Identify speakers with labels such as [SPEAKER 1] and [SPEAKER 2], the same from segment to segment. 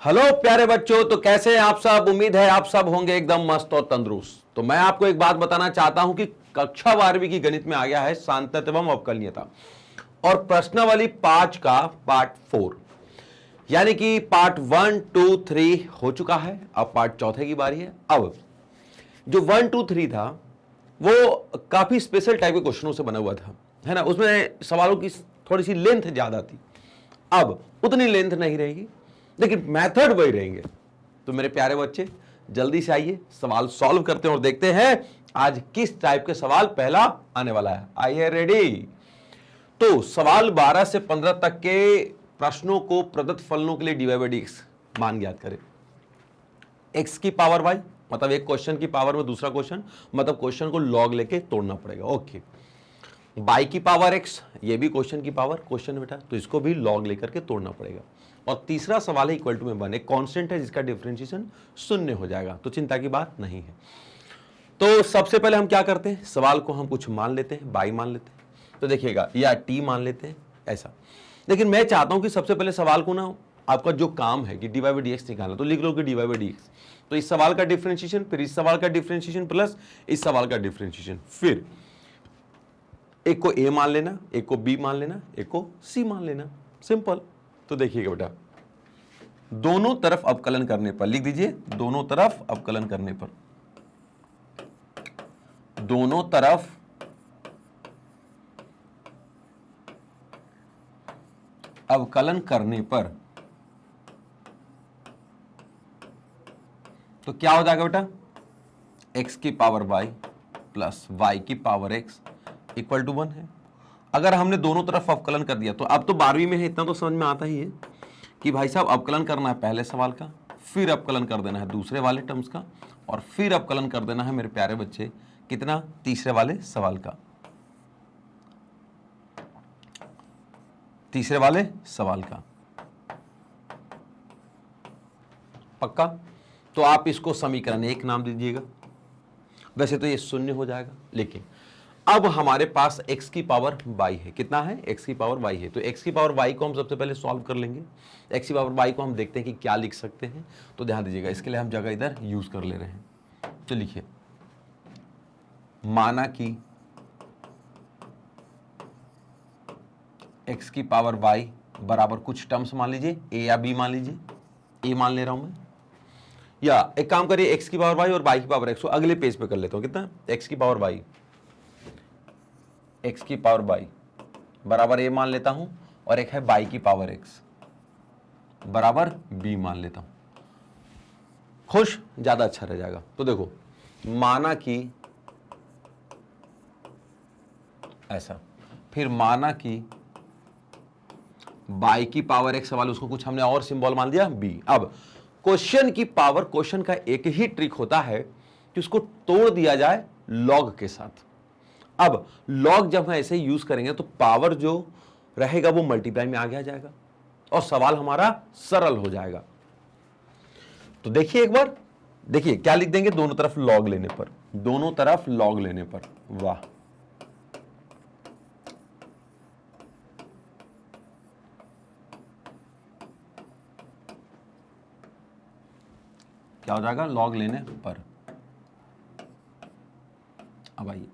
[SPEAKER 1] Hello प्यारे बच्चों, तो कैसे हैं आप सब। उम्मीद है आप सब होंगे एकदम मस्त और तंदुरुस्त। तो मैं आपको एक बात बताना चाहता हूं कि कक्षा 12वीं की गणित में आ गया है सांतत्य एवं अवकलनीयता और प्रश्नावली 5 का पार्ट 4, यानी कि पार्ट 1, 2, 3 हो चुका है। अब पार्ट चौथे की बारी है। अब जो 1, 2, 3 था वो काफी स्पेशल टाइप के क्वेश्चनों से बना हुआ था, है ना। उसमें सवालों की थोड़ी सी लेंथ ज्यादा थी। अब उतनी लेंथ नहीं रहेगी, लेकिन मेथड वही रहेंगे। तो मेरे प्यारे बच्चे, जल्दी से आइए, सवाल सॉल्व करते हैं और देखते हैं आज किस टाइप के सवाल पहला आने वाला है। आइए रेडी। तो सवाल 12 से 15 तक के प्रश्नों को प्रदत्त फलनों के लिए dy by dx मान ज्ञात करें। x की पावर y, मतलब एक क्वेश्चन की पावर में दूसरा क्वेश्चन, मतलब क्वेश्चन को लॉग लेके तोड़ना पड़ेगा। ओके। y की पावर x, ये भी क्वेश्चन की पावर क्वेश्चन बेटा, तो इसको भी लॉग लेकर के तोड़ना पड़ेगा। और तीसरा सवाल है इक्वल टू में 1, एक कांस्टेंट है जिसका डिफरेंशिएशन 0 हो जाएगा, तो चिंता की बात नहीं है। तो सबसे पहले हम क्या करते हैं, सवाल को हम कुछ मान लेते हैं, y मान लेते हैं, तो देखिएगा, या t मान लेते हैं ऐसा। लेकिन मैं चाहता हूं कि सबसे पहले सवाल को ना, आपका जो काम है कि dy by dx निकालना, तो लिख लो कि dy by dx, तो इस सवाल का डिफरेंशिएशन, फिर इस सवाल का डिफरेंशिएशन प्लस इस सवाल का डिफरेंशिएशन, फिर एक को a मान लेना, एक को b मान लेना, एक को c मान लेना, सिंपल। तो देखिएगा बेटा, दोनों तरफ अवकलन करने पर, लिख दीजिए, दोनों तरफ अवकलन करने पर, दोनों तरफ अवकलन करने पर, तो क्या हो जाएगा बेटा, x की पावर y प्लस y की पावर x इक्वल टू 1 है। अगर हमने दोनों तरफ अवकलन कर दिया, तो अब तो 12वीं में है, इतना तो समझ में आता ही है कि भाई साहब अवकलन करना है पहले सवाल का, फिर अवकलन कर देना है दूसरे वाले टर्म्स का, और फिर अवकलन कर देना है मेरे प्यारे बच्चे कितना, तीसरे वाले सवाल का, तीसरे वाले सवाल का। पक्का? तो आप इसको समीकरण 1 नाम दीजिएगा। वैसे तो ये 0 हो जाएगा, लेकिन अब हमारे पास x की पावर y है। कितना है? x की पावर y है। तो x की पावर y को हम सबसे पहले सॉल्व कर लेंगे। x की पावर y को हम देखते हैं कि क्या लिख सकते हैं। तो ध्यान दीजिएगा, इसके लिए हम जगह इधर यूज कर ले रहे हैं। तो लिखिए, माना कि x की पावर y बराबर कुछ टर्म्स मान लीजिए, a या b मान लीजिए, a मान ले रहा हूं मैं, या एक काम करिए, x की पावर y और y की पावर x को अगले पेज पे कर लेता हूं। कितना? x की पावर y, x की पावर y बराबर a मान लेता हूं, और एक है y की पावर x बराबर b मान लेता हूं। खुश? ज्यादा अच्छा रह जाएगा। तो देखो, माना कि ऐसा, फिर माना कि y की पावर x सवाल, उसको कुछ हमने और सिंबल मान दिया b। अब क्वेश्चन की पावर, क्वेश्चन का एक ही ट्रिक होता है कि उसको तोड़ दिया जाए लॉग के साथ। अब लॉग जब हम ऐसे यूज करेंगे तो पावर जो रहेगा वो मल्टीप्लाई में आगे आ जाएगा और सवाल हमारा सरल हो जाएगा। तो देखिए एक बार, देखिए क्या लिख देंगे, दोनों तरफ लॉग लेने पर, दोनों तरफ लॉग लेने पर, वाह, क्या हो जाएगा, लॉग लेने पर। अब आइए,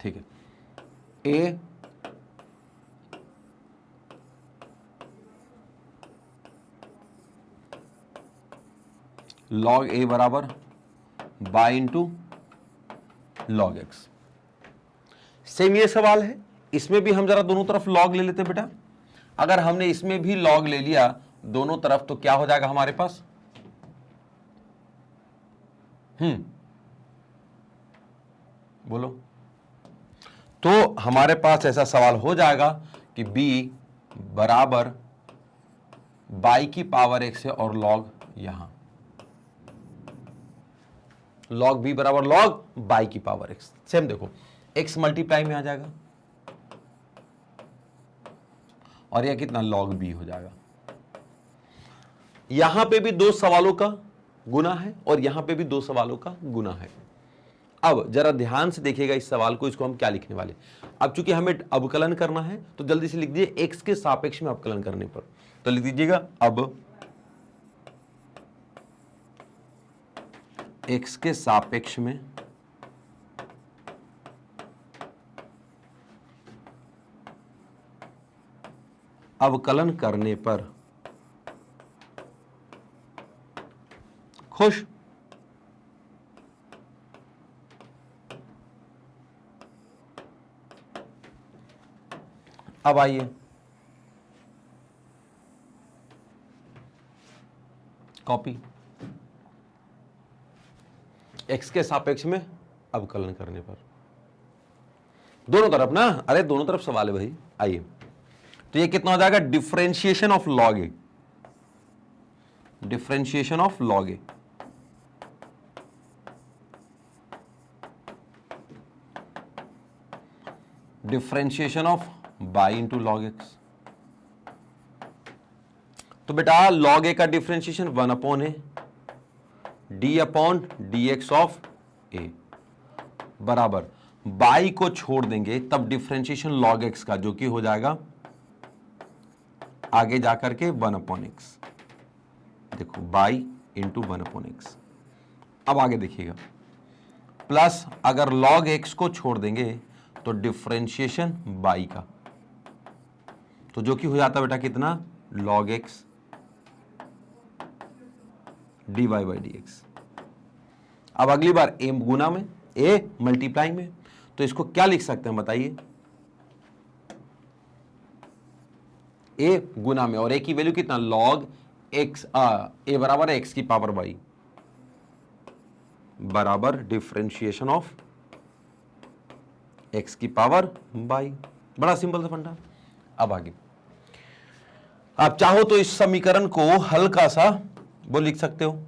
[SPEAKER 1] ठीक है, a log a बराबर y into log x. Same ये सवाल है, इसमें भी हम जरा दोनों तरफ लॉग ले लेते बेटा। अगर हमने इसमें भी लॉग ले लिया दोनों तरफ, तो क्या हो जाएगा हमारे पास, बोलो, तो हमारे पास ऐसा सवाल हो जाएगा कि b बराबर y की पावर x है और लॉग यहां, लॉग b बराबर लॉग y की पावर x। सेम देखो, x मल्टीप्लाई में आ जाएगा और यह कितना, लॉग b हो जाएगा। यहां पे भी दो सवालों का गुना है और यहां पे भी दो सवालों का गुना है। अब जरा ध्यान से देखिएगा इस सवाल को, इसको हम क्या लिखने वाले। अब चूंकि हमें अवकलन करना है तो जल्दी से लिख दिए x के सापेक्ष में अवकलन करने पर। तो लिख दीजिएगा अब x के सापेक्ष में अवकलन करने पर खुश। अब आइए कॉपी, x के सापेक्ष में अवकलन करने पर दोनों तरफ ना, अरे दोनों तरफ सवाल है भाई। आइए तो ये कितना हो जाएगा, differentiation of log a, differentiation of log a differentiation of y into log x. तो बेटा लॉग ए का differentiation 1 upon a d upon d x of a बराबर बाई को छोड़ देंगे तब डिफरेंशिएशन लॉग एक्स का, जो कि हो जाएगा आगे जाकर के 1 अपॉन एक्स। देखो बाई इंटू 1 अपॉन एक्स। अब आगे देखिएगा प्लस अगर लॉग एक्स को छोड़ देंगे तो डिफरेंशिएशन बाई का, तो जो कि हो जाता बेटा कितना, log x d y by d x. अब अगली बार ए गुना में, ए मल्टीप्लाई में, तो इसको क्या लिख सकते हैं बताइए, ए गुना में और ए की वैल्यू कितना, लॉग एक्स, ए बराबर है एक्स की पावर बाई बराबर डिफरेंशिएशन ऑफ एक्स की पावर बाई। बड़ा सिंपल सा फंडा। अब आगे आप चाहो तो इस समीकरण को हल्का सा वो लिख सकते हो,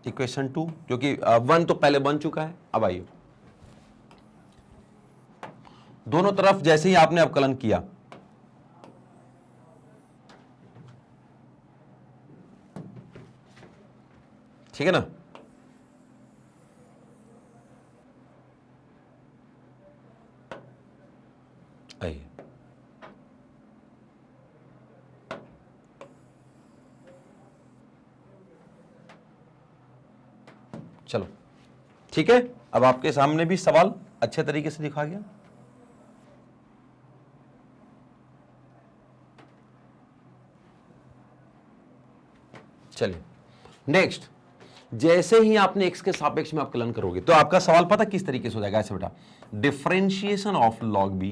[SPEAKER 1] इक्वेशन 2, जो कि 1 तो पहले बन चुका है। अब आइए दोनों तरफ जैसे ही आपने अवकलन किया, ठीक है ना, आइए चलो ठीक है। अब आपके सामने भी सवाल अच्छे तरीके से दिखा गया। चलिए नेक्स्ट, जैसे ही आपने x के सापेक्ष में अवकलन करोगे तो आपका सवाल पता किस तरीके से हो जाएगा, ऐसे बेटा डिफरेंशिएशन ऑफ लॉग बी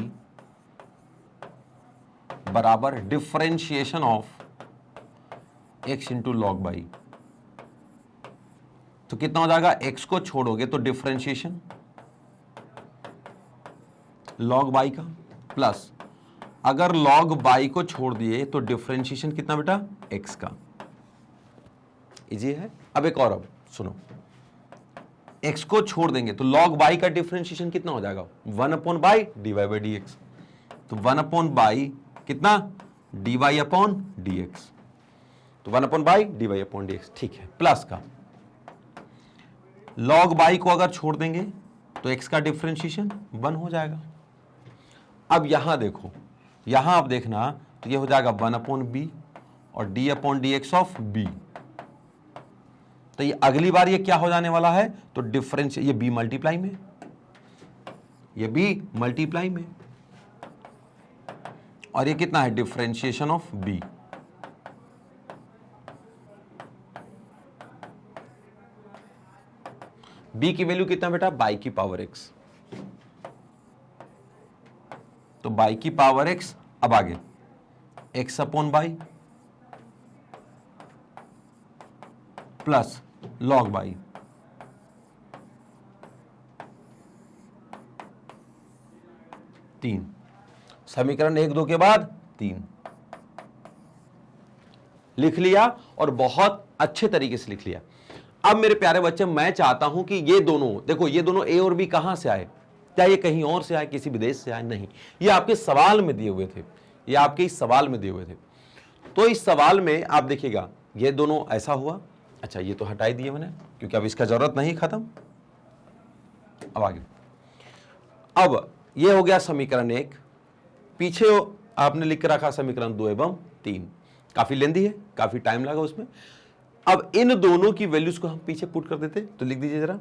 [SPEAKER 1] बराबर differentiation of x into log by. तो कितना हो जाएगा, x को छोड़ोगे तो डिफरेंशिएशन लॉग बाई का, प्लस अगर लॉग बाई को छोड़ दिए तो डिफरेंशिएशन कितना बेटा, x का। इजी है। अब एक और, अब सुनो, x को छोड़ देंगे तो log बाई का डिफरेंशिएशन कितना हो जाएगा, 1 upon y d y by d x. तो 1 अपॉन बाई कितना, d y upon d x. तो 1 upon y d y upon d x, ठीक है, प्लस का log बाई को अगर छोड़ देंगे तो x का डिफरेंशिएशन 1 हो जाएगा। अब यहां देखो, यहां आप देखना तो ये हो जाएगा 1 अपॉन बी और d upon d x of b. तो ये अगली बार ये क्या हो जाने वाला है, तो डिफरेंस, ये b मल्टीप्लाई में, ये b मल्टीप्लाई में, और ये कितना है, डिफरेंशिएशन ऑफ b। b की वैल्यू कितना बेटा, बाई की पावर x, तो बाई की पावर x। अब आगे x upon by plus log by, तीन, समीकरण 1 2 के बाद 3 लिख लिया और बहुत अच्छे तरीके से लिख लिया। अब मेरे प्यारे बच्चे, मैं चाहता हूं कि ये दोनों, देखो ये दोनों ए और बी कहां से आए, क्या ये कहीं और से आए, किसी विदेश से आए, नहीं, ये आपके सवाल में दिए हुए थे, ये आपके इस सवाल में दिए हुए थे। तो इस सवाल में आप देखिएगा ये दोनों ऐसा हुआ, अच्छा ये तो हटाई दिए मैंने क्योंकि अब इसका जरूरत नहीं, खत्म। अब आगे, अब ये हो गया समीकरण 1, पीछे आपने लिख के रखा समीकरण 2 एवं 3। काफी लेंदी है, काफी टाइम लगा उसमें। अब इन दोनों की वैल्यूज को हम पीछे पुट कर देते, तो लिख दीजिए जरा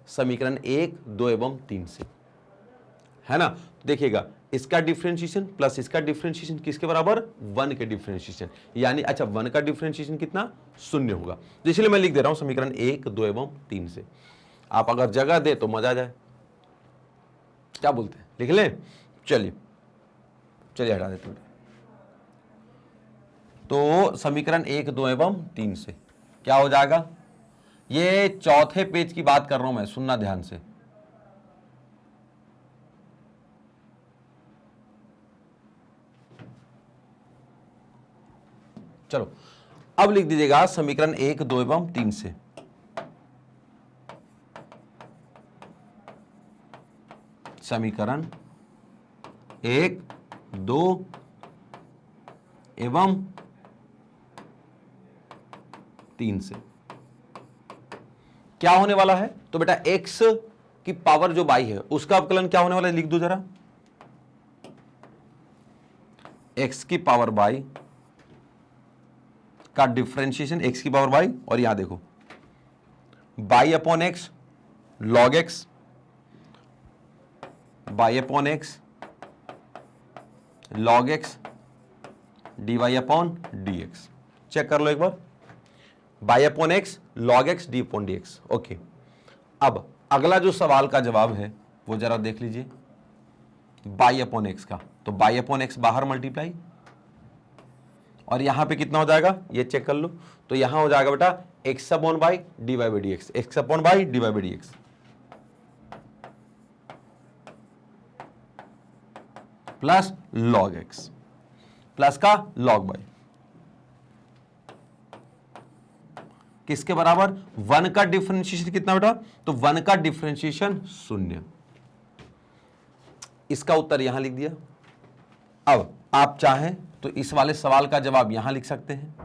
[SPEAKER 1] समीकरण 1, 2 एवं 3 से, है ना। तो देखिएगा इसका डिफरेंशिएशन प्लस इसका डिफरेंशिएशन किसके बराबर, 1 के डिफरेंशिएशन, यानी अच्छा 1 का डिफरेंशिएशन कितना, 0 होगा। तो इसलिए मैं लिख दे रहा हूं समीकरण 1, 2 एवं 3 से। आप अगर जगह दे तो मजा आ जाए, क्या बोलते हैं, लिख लें। चलिए चलिए हटा देते हैं। तो समीकरण 1, 2 एवं 3 से क्या हो जाएगा, ये चौथे पेज की बात कर रहा हूं मैं, सुनना ध्यान से। चलो अब लिख दीजिएगा समीकरण 1, 2 एवं 3 से। समीकरण 1, 2 एवं 3 से क्या होने वाला है, तो बेटा x की पावर जो बाई है उसका अवकलन क्या होने वाला है, लिख दो जरा, x की पावर बाई का डिफरेंशिएशन, x की पावर बाई, और यहां देखो y upon x log x, y upon x log x d y upon d x. Check कर लो एक बार, y upon x log x d upon d x. Okay, अब अगला जो सवाल का जवाब है वो जरा देख लीजिए, बाई अपॉन एक्स का, तो बाई अपॉन एक्स बाहर मल्टीप्लाई, और यहां पे कितना हो जाएगा ये चेक कर लो, तो यहां हो जाएगा बेटा x upon y d y by d x, x upon y d y by d x plus log x plus का लॉग बाई, किसके बराबर, 1 का डिफरेंशिएशन कितना बेटा, तो 1 का डिफरेंशिएशन 0। इसका उत्तर यहां लिख दिया। अब आप चाहें तो इस वाले सवाल का जवाब यहां लिख सकते हैं,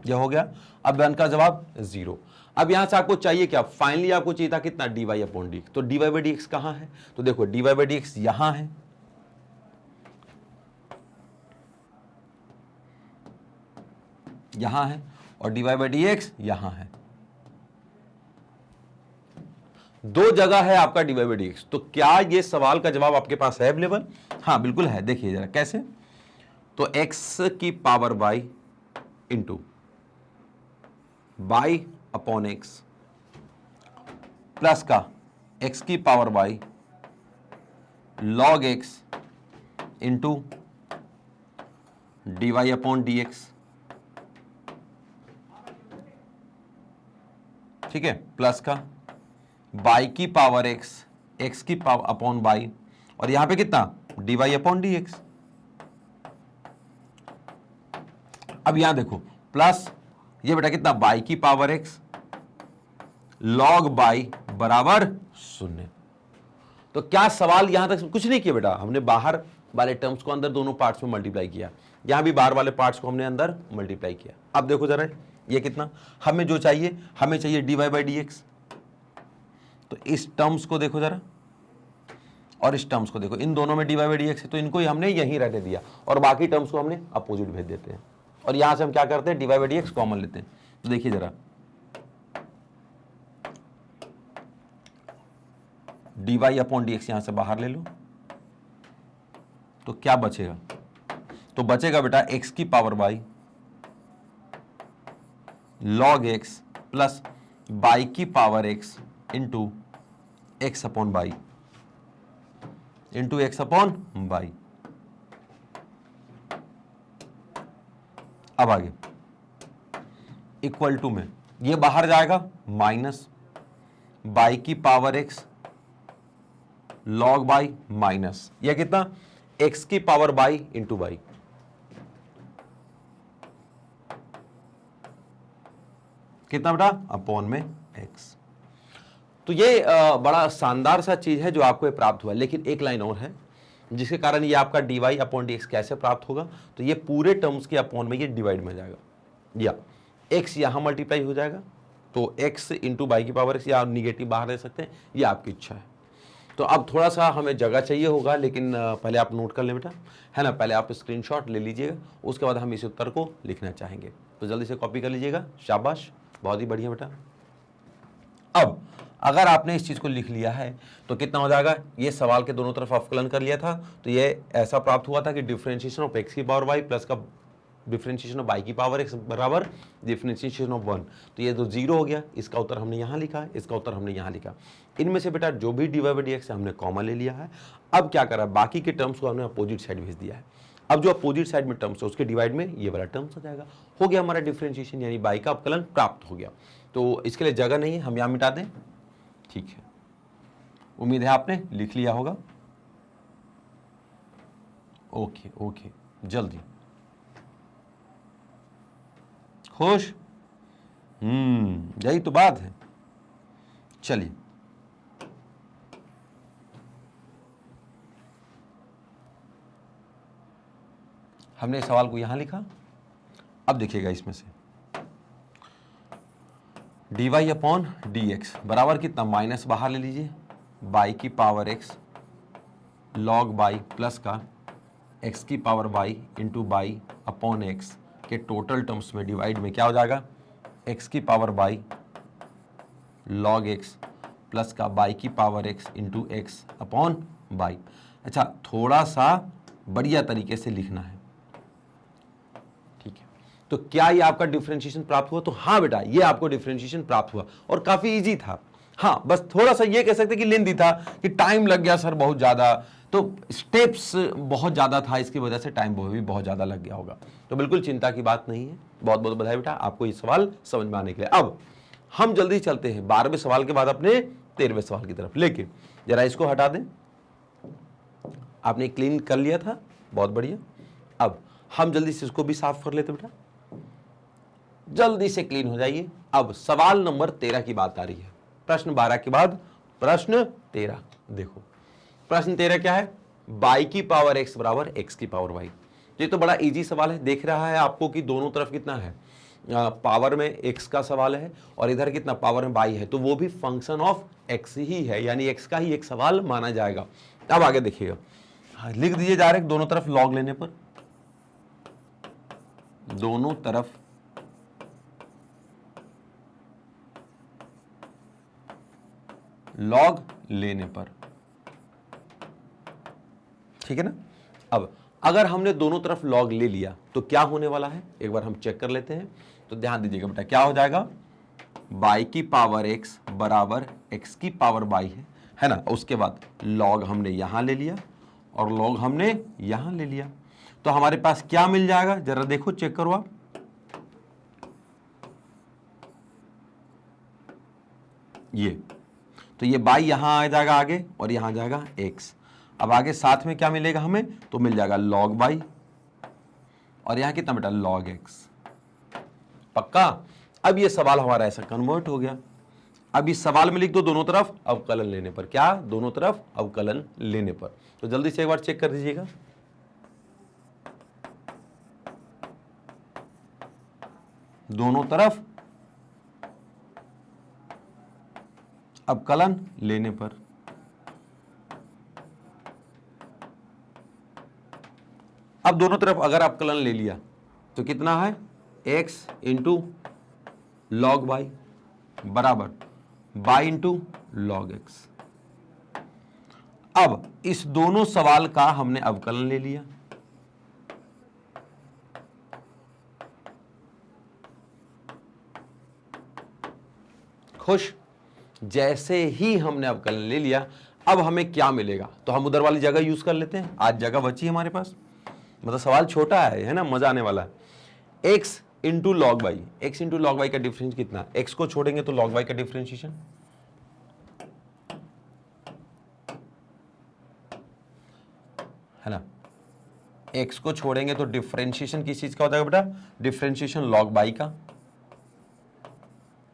[SPEAKER 1] यह हो गया। अब 1 का जवाब 0। अब यहां से आपको चाहिए क्या, फाइनली आपको चाहिए था कितना, डी वाई अपॉन डी, तो d y by d x कहां है, तो देखो d y by d x यहां है, यहां है, और d y by d x यहां है, दो जगह है आपका d y by d x. तो क्या ये सवाल का जवाब आपके पास है अवेलेबल, हाँ बिल्कुल है। देखिए जरा कैसे, तो x की power y into y upon x plus का x की power y log x into d y upon d x, ठीक है, प्लस का बाई की पावर एक्स, एक्स की पावर अपॉन बाई, और यहां पे कितना, d y upon d x. अब यहां देखो प्लस ये बेटा कितना, बाई की पावर एक्स लॉग बाई बराबर 0। तो क्या सवाल यहां तक कुछ नहीं किया बेटा, हमने बाहर वाले टर्म्स को अंदर दोनों पार्ट्स में मल्टीप्लाई किया, यहां भी बाहर वाले पार्ट्स को हमने अंदर मल्टीप्लाई किया। अब देखो जरा ये कितना, हमें जो चाहिए, हमें चाहिए d y by d x, तो इस टर्म्स को देखो जरा और इस टर्म्स को देखो, इन दोनों में d y by d x है, तो इनको ही हमने यहीं रहने दिया और बाकी टर्म्स को हमने अपोजिट भेज देते हैं, और यहां से हम क्या करते हैं, d y by d x common लेते हैं। तो देखिए जरा d y upon d x यहां से बाहर ले लो, तो क्या बचेगा, तो बचेगा बेटा एक्स की power y log x plus y की power x into x upon y into x upon y. अब आगे इक्वल टू में ये बाहर जाएगा माइनस बाई की power x log y minus यह कितना, एक्स की पावर बाई इंटू बाई, कितना बेटा, अपॉन में एक्स। तो ये बड़ा शानदार सा चीज है जो आपको प्राप्त हुआ, लेकिन एक लाइन और है जिसके कारण ये आपका d y upon d x कैसे प्राप्त होगा, तो ये पूरे टर्म्स के अपॉन में ये डिवाइड में जाएगा, या एक्स यहां मल्टीप्लाई हो जाएगा, तो एक्स इंटू बाई की पावर एक्स, या निगेटिव बाहर ले सकते हैं, ये आपकी इच्छा है। तो अब थोड़ा सा हमें जगह चाहिए होगा, लेकिन पहले आप नोट कर लें बेटा, है ना। पहले आप स्क्रीनशॉट ले लीजिएगा, उसके बाद हम इस उत्तर को लिखना चाहेंगे। तो जल्दी से कॉपी कर लीजिएगा, शाबाश, बहुत ही बढ़िया बेटा। अब अगर आपने इस चीज को लिख लिया है तो कितना हो जाएगा, ये सवाल के दोनों तरफ अवकलन कर लिया था, तो ये ऐसा प्राप्त हुआ था कि डिफरेंशिएशन ऑफ एक्स की पावर वाई प्लस का डिफरेंशिएशन ऑफ वाई की पावर एक्स बराबर डिफरेंशिएशन ऑफ 1। तो ये तो 0 हो गया, इसका उत्तर हमने यहाँ लिखा है, इसका उत्तर हमने यहाँ लिखा। इनमें से बेटा जो भी dy/dx है हमने कॉमन ले लिया है। अब क्या करा, बाकी के टर्म्स को हमने अपोजिट साइड भेज दिया है। अब जो अपोजिट साइड में टर्म्स है उसके डिवाइड में ये वाला टर्म्स आ जाएगा। हो गया हमारा डिफरेंशिएशन, यानी बाई का अवकलन प्राप्त हो गया। तो इसके लिए जगह नहीं है, हम यहाँ मिटा दें, ठीक है। उम्मीद है आपने लिख लिया होगा। ओके ओके, जल्दी, खुश, यही तो बात है। चलिए, हमने सवाल को यहां लिखा। अब देखिएगा इसमें से dy/dx बराबर कितना, माइनस बाहर ले लीजिए, बाई की power x log by plus का x की power y into y upon x के टोटल टर्म्स में डिवाइड में क्या हो जाएगा, x की power y log x plus का y की power x into x upon y। अच्छा, थोड़ा सा बढ़िया तरीके से लिखना है, ठीक है। तो क्या ये आपका डिफरेंशिएशन प्राप्त हुआ, तो हाँ बेटा ये आपको डिफरेंशिएशन प्राप्त हुआ और काफी इजी था। हाँ, बस थोड़ा सा ये कह सकते कि लेंथी था, कि टाइम लग गया सर बहुत ज्यादा, तो स्टेप्स बहुत ज्यादा था, इसकी वजह से टाइम भी बहुत ज्यादा लग गया होगा। तो बिल्कुल चिंता की बात नहीं है। बहुत बहुत बधाई बेटा आपको ये सवाल समझ में आने के लिए। अब हम जल्दी चलते हैं 12वें सवाल के बाद अपने 13वें सवाल की तरफ। लेकिन जरा इसको हटा दें, आपने क्लीन कर लिया था, बहुत बढ़िया। अब हम जल्दी से इसको भी साफ कर लेते बेटा, जल्दी से क्लीन हो जाइए। अब सवाल नंबर 13 की बात आ रही है, प्रश्न 12 के बाद प्रश्न 13। देखो प्रश्न 13 क्या है, बाई की पावर x बराबर x की पावर y। ये तो बड़ा इजी सवाल है, देख रहा है आपको कि दोनों तरफ कितना है, पावर में x का सवाल है और इधर कितना पावर में y है, तो वो भी फंक्शन ऑफ x ही है, यानी x का ही एक सवाल माना जाएगा। अब आगे देखिएगा, लिख दीजिए डायरेक्ट, दोनों तरफ लॉग लेने पर, दोनों तरफ लॉग लेने पर, ठीक है ना। अब अगर हमने दोनों तरफ लॉग ले लिया तो क्या होने वाला है, एक बार हम चेक कर लेते हैं। तो ध्यान दीजिएगा बेटा, क्या हो जाएगा, y की पावर x बराबर x की पावर y है ना। उसके बाद लॉग हमने यहां ले लिया और लॉग हमने यहां ले लिया, तो हमारे पास क्या मिल जाएगा, जरा देखो, चेक करो आप। ये तो ये y यहां आ जाएगा आगे और यहां जाएगा x। अब आगे साथ में क्या मिलेगा हमें, तो मिल जाएगा log y और यहां कितना बेटा, log x। पक्का। अब ये सवाल हमारा ऐसा कन्वर्ट हो गया। अब इस सवाल में लिख दो दोनों तरफ अवकलन लेने पर, क्या, दोनों तरफ अवकलन लेने पर। तो जल्दी से एक बार चेक कर दीजिएगा, दोनों तरफ अवकलन लेने पर। अब दोनों तरफ अगर अवकलन ले लिया तो कितना है, x इंटू लॉग वाई बराबर y इंटू लॉग एक्स। अब इस दोनों सवाल का हमने अवकलन ले लिया, खुश। जैसे ही हमने अवकलन ले लिया, अब हमें क्या मिलेगा, तो हम उधर वाली जगह यूज कर लेते हैं, आज जगह बची हमारे पास, मतलब सवाल छोटा है ना, मजा आने वाला है। x into log y, x into log y का डिफरेंस कितना, x को छोड़ेंगे तो लॉग वाई का डिफरेंशिएशन, है ना। x को छोड़ेंगे तो डिफरेंशिएशन किस चीज का होता है बेटा, डिफरेंशिएशन लॉग वाई का,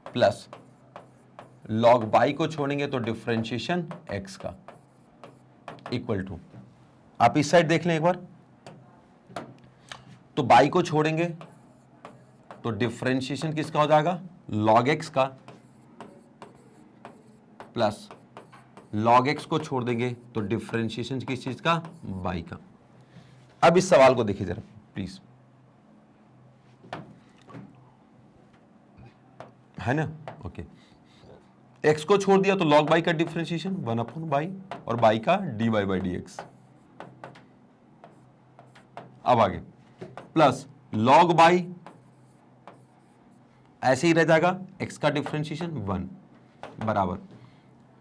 [SPEAKER 1] प्लस लॉग वाई को छोड़ेंगे तो डिफरेंशिएशन x का, इक्वल टू, आप इस साइड देख लें एक बार, तो बाई को छोड़ेंगे तो डिफरेंशिएशन किसका हो जाएगा, log x का, प्लस log x को छोड़ देंगे तो डिफरेंशिएशन किस चीज का, y का। अब इस सवाल को देखिए जरा प्लीज, है ना, ओके। x को छोड़ दिया तो log y का डिफरेंशिएशन 1/y और y का dy/dx। अब आगे प्लस log y ऐसे ही रह जाएगा, x का डिफरेंशिएशन 1 बराबर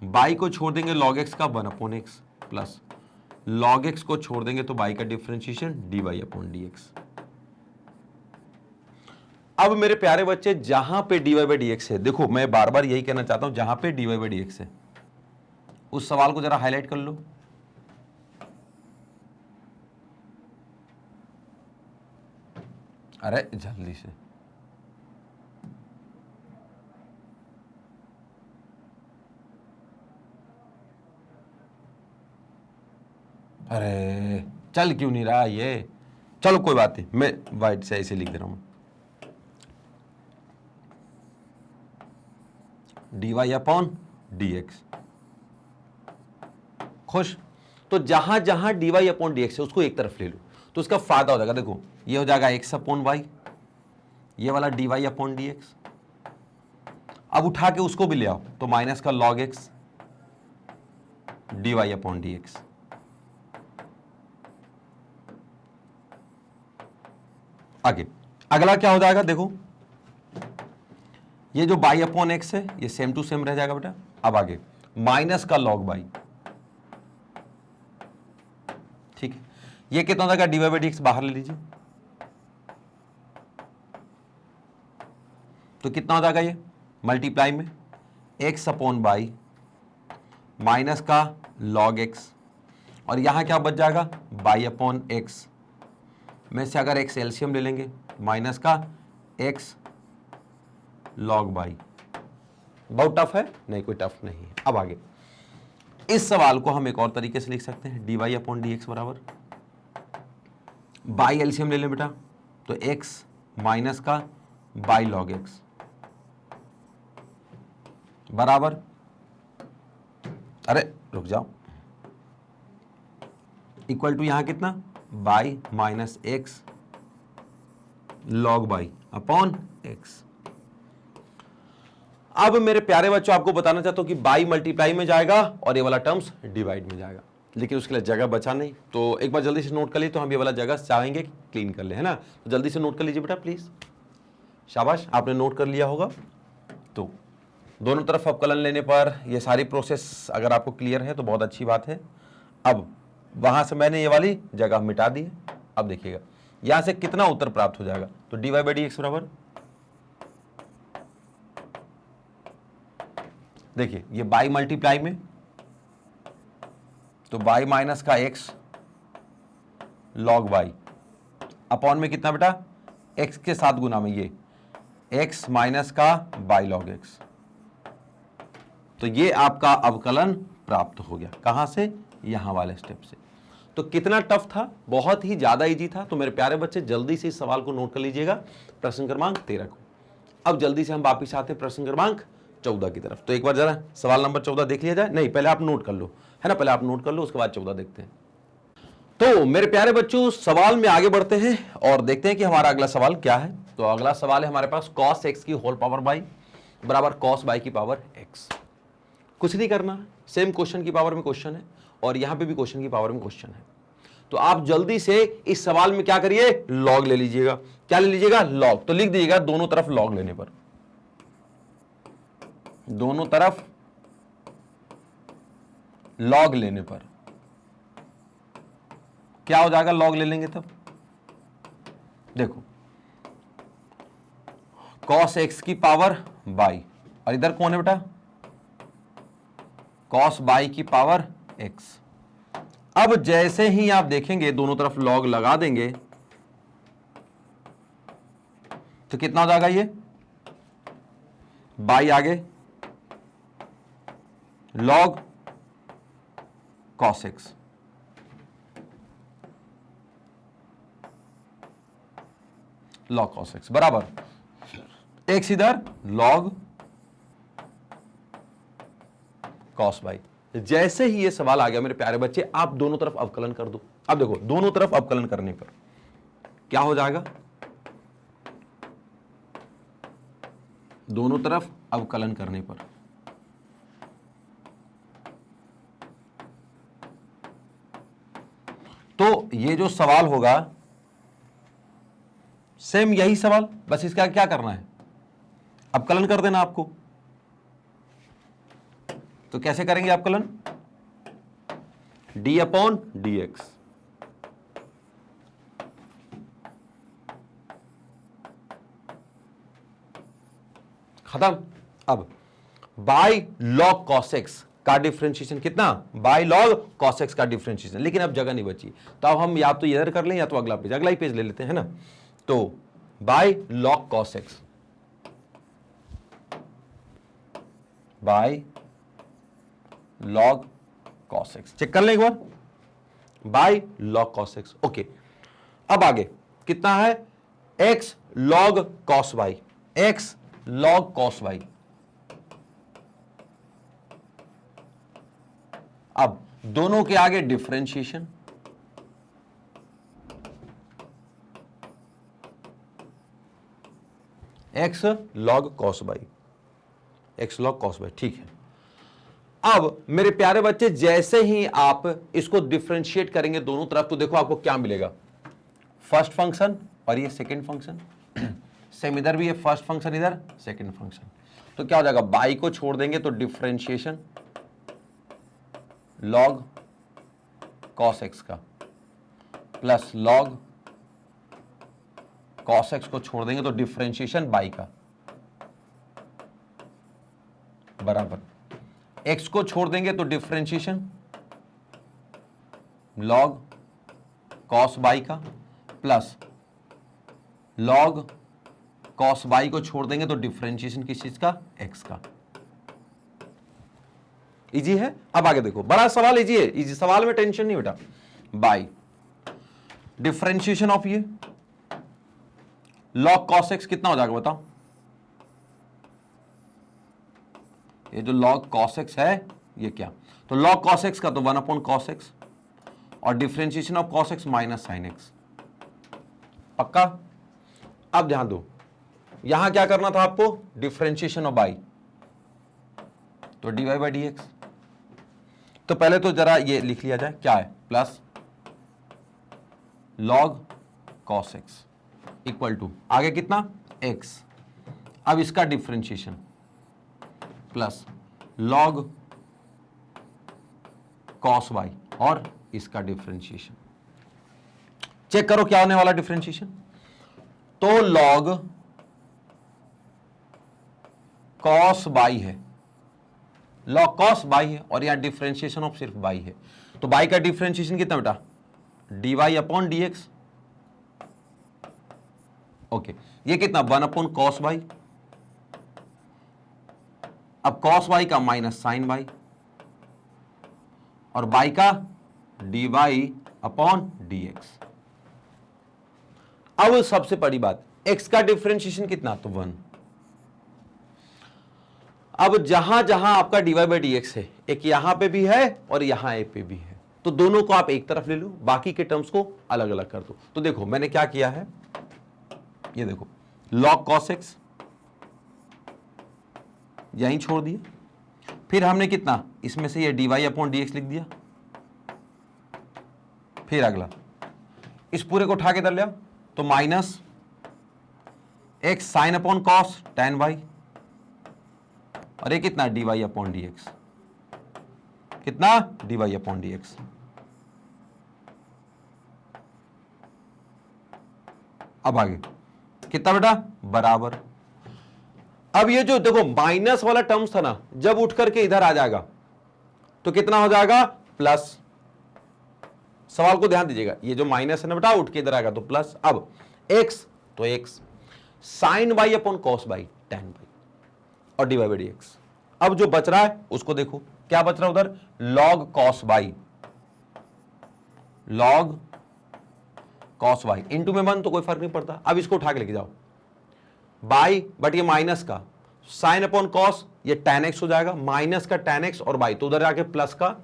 [SPEAKER 1] y को छोड़ देंगे log x का 1/x प्लस log x को छोड़ देंगे तो y का डिफरेंशिएशन dy/dx। अब मेरे प्यारे बच्चे जहां पे dy/dx है, देखो मैं बार बार यही कहना चाहता हूं, जहां पे dy/dx है उस सवाल को जरा हाईलाइट कर लो। अरे जल्दी से, अरे चल क्यों नहीं रहा ये, चलो कोई बात नहीं, मैं वाइट से ऐसे लिख दे रहा हूं, dy/dx। खुश? तो जहां जहां dy/dx है उसको एक तरफ ले लो तो उसका फायदा हो जाएगा। देखो ये हो जाएगा x/y, ये वाला dy/dx। अब उठा के उसको भी ले आओ तो माइनस का log x dy/dx। आगे अगला क्या हो जाएगा, देखो ये जो y/x है ये सेम टू सेम रह जाएगा बेटा। अब आगे माइनस का log y, ठीक है, ये कितना हो जाएगा dy/dx, बाहर ले लीजिए तो कितना हो जाएगा, ये मल्टीप्लाई में x/y माइनस का log x और यहां क्या बच जाएगा y/x में से अगर x एलसीएम ले लेंगे माइनस का x log y। बहुत टफ है? नहीं, कोई टफ नहीं है। अब आगे इस सवाल को हम एक और तरीके से लिख सकते हैं, dy/dx बराबर y एलसीएम ले लें बेटा तो x माइनस का y log x बराबर, अरे रुक जाओ, इक्वल टू यहां कितना y minus x log y upon x। अब मेरे प्यारे बच्चों आपको बताना चाहता हूं कि y मल्टीप्लाई में जाएगा और ये वाला टर्म्स डिवाइड में जाएगा, लेकिन उसके लिए जगह बचा नहीं, तो एक बार जल्दी से नोट कर लीजिए, तो हम ये वाला जगह चाहेंगे क्लीन कर ले, है ना, तो जल्दी से नोट कर लीजिए बेटा प्लीज। शाबाश, आपने नोट कर लिया होगा। तो दोनों तरफ अवकलन लेने पर ये सारी प्रोसेस अगर आपको क्लियर है तो बहुत अच्छी बात है। अब वहां से मैंने ये वाली जगह मिटा दी है। अब देखिएगा यहां से कितना उत्तर प्राप्त हो जाएगा, तो dy/dx बराबर, देखिए ये y मल्टीप्लाई में तो y माइनस का x log y अपॉन में कितना बेटा x के साथ गुना में ये x माइनस का y log x। तो ये आपका अवकलन प्राप्त हो गया, कहां से, यहां वाले स्टेप से। तो कितना टफ था, बहुत ही ज्यादा इजी था। तो मेरे प्यारे बच्चे जल्दी से इस सवाल को नोट कर लीजिएगा, प्रश्न क्रमांक 13 को। अब जल्दी से हम वापिस आते हैं प्रश्न क्रमांक 14 की तरफ। तो एक बार जरा सवाल नंबर 14 देख लिया जाए, नहीं पहले आप नोट कर लो, है ना, पहले आप नोट कर लो, उसके बाद 14 देखते हैं। तो मेरे प्यारे बच्चों सवाल में आगे बढ़ते हैं और देखते हैं कि हमारा अगला सवाल क्या है। तो अगला सवाल है हमारे पास cos x की होल पावर y बराबर cos y की पावर x। कुछ नहीं करना, सेम क्वेश्चन की पावर में क्वेश्चन है और यहां पे भी क्वेश्चन की पावर में क्वेश्चन है। तो आप जल्दी से इस सवाल में क्या करिए, लॉग ले लीजिएगा। क्या ले लीजिएगा, लॉग। तो लिख दीजिएगा दोनों तरफ लॉग लेने पर, दोनों तरफ लॉग लेने पर क्या हो जाएगा, लॉग ले लेंगे तब। देखो cos x की पावर y और इधर कौन है बेटा, cos y की पावर x। अब जैसे ही आप देखेंगे दोनों तरफ लॉग लगा देंगे तो कितना हो जाएगा, ये y आगे log cos x log cos x बराबर x इधर log cos y। जैसे ही ये सवाल आ गया मेरे प्यारे बच्चे, आप दोनों तरफ अवकलन कर दो। अब देखो दोनों तरफ अवकलन करने पर क्या हो जाएगा, दोनों तरफ अवकलन करने पर तो ये जो सवाल होगा सेम यही सवाल, बस इसका क्या करना है, अवकलन कर देना आपको। तो कैसे करेंगे अवकलन, डी अपॉन डी एक्स, खत्म। अब बाय लॉग कॉस एक्स का डिफरेंशिएशन कितना, बाय लॉग कॉस एक्स का डिफरेंशिएशन, लेकिन अब जगह नहीं बची, तो अब हम या तो इधर कर लें या तो अगला ही पेज ले लेते हैं ना। तो y log cos x, y log cos x, check कर लें एक बार, y log cos x. Okay, अब आगे कितना है, x log cos y, x log cos y. अब दोनों के आगे differentiation, x log cos y, x log cos y, ठीक है। अब मेरे प्यारे बच्चे जैसे ही आप इसको डिफरेंशिएट करेंगे दोनों तरफ, तो देखो आपको क्या मिलेगा, फर्स्ट फंक्शन और ये सेकंड फंक्शन, सेम इधर भी है फर्स्ट फंक्शन, इधर सेकंड फंक्शन। तो क्या हो जाएगा, बाई को छोड़ देंगे तो डिफरेंशिएशन लॉग कॉस एक्स का प्लस लॉग कॉस एक्स को छोड़ देंगे तो डिफरेंशिएशन बाई का बराबर, एक्स को छोड़ देंगे तो डिफरेंशिएशन लॉग कॉस बाई का प्लस लॉग कॉस बाई को छोड़ देंगे तो डिफरेंशिएशन किस चीज का, एक्स का। इजी है। अब आगे देखो, बड़ा सवाल इजी है, इजी सवाल में टेंशन नहीं बेटा। बाई डिफरेंशिएशन ऑफ ये लॉग कॉस एक्स कितना हो जाएगा बताओ, ये जो लॉग कॉस एक्स है ये क्या, तो लॉग कॉस एक्स का तो 1 अपॉन कॉस एक्स और differentiation of cos x minus sine x, पक्का। अब ध्यान दो, यहां क्या करना था आपको, डिफरेंशिएशन ऑफ बाई, तो d y by d x. तो पहले तो जरा ये लिख लिया जाए, क्या है, plus log cos x equal to आगे कितना, एक्स। अब इसका differentiation plus log cos y और इसका डिफरेंशिएशन। चेक करो क्या होने वाला डिफरेंशिएशन, तो लॉग कॉस बाई है, लॉग कॉस बाई है और यहां डिफरेंशिएशन ऑफ सिर्फ बाई है, तो बाई का डिफरेंशिएशन कितना बेटा, d y upon d x. Okay, ये कितना 1 अपॉन कॉस बाई, अब कॉस वाई का माइनस साइन वाई और बाई का d y upon d x. अब सबसे बड़ी बात, एक्स का डिफरेंशिएशन कितना, तो 1। अब जहां जहां आपका d y by d x है, एक यहां पे भी है और यहां ए पे भी है, तो दोनों को आप एक तरफ ले लो, बाकी के टर्म्स को अलग अलग कर दो। तो देखो मैंने क्या किया है, ये देखो लॉग कॉस एक्स यहीं छोड़ दिया, फिर हमने कितना इसमें से ये d y upon d x लिख दिया, फिर अगला इस पूरे को उठा के इधर लिया तो minus x sine upon cos tan y और ये कितना d y upon d x, कितना d y upon d x. अब आगे कितना बेटा, बराबर। अब ये जो देखो माइनस वाला टर्म्स था ना, जब उठ करके इधर आ जाएगा तो कितना हो जाएगा, प्लस। सवाल को ध्यान दीजिएगा, ये जो माइनस है ना बेटा उठ के इधर आएगा तो प्लस। अब एक्स तो x sine y upon cos y tan y और d y by d x. अब जो बच रहा है उसको देखो, क्या बच रहा है उधर, log cos y, log cos y into में 1 तो कोई फर्क नहीं पड़ता। अब इसको उठा के लेके जाओ बाई, बट ये माइनस का साइन अपॉन कॉस, ये tan x हो जाएगा, माइनस का tan x और बाई, तो उधर जाके प्लस का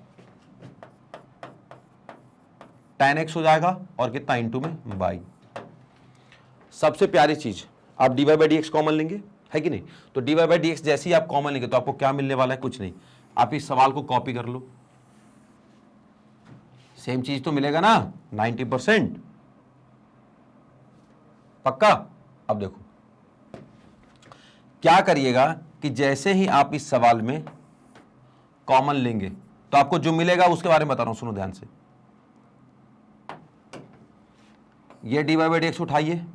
[SPEAKER 1] tan x हो जाएगा और कितना इंटू में बाई। सबसे प्यारी चीज, आप dy by d x common लेंगे, है कि नहीं? तो dy बाई डी एक्स जैसे ही आप कॉमन लेंगे तो आपको क्या मिलने वाला है? कुछ नहीं, आप इस सवाल को कॉपी कर लो, सेम चीज तो मिलेगा ना, 90%। पक्का? अब देखो क्या करिएगा कि जैसे ही आप इस सवाल में कॉमन लेंगे तो आपको जो मिलेगा उसके बारे में बता रहा हूं, सुनो ध्यान से। ये dy बाई डी एक्स उठाइए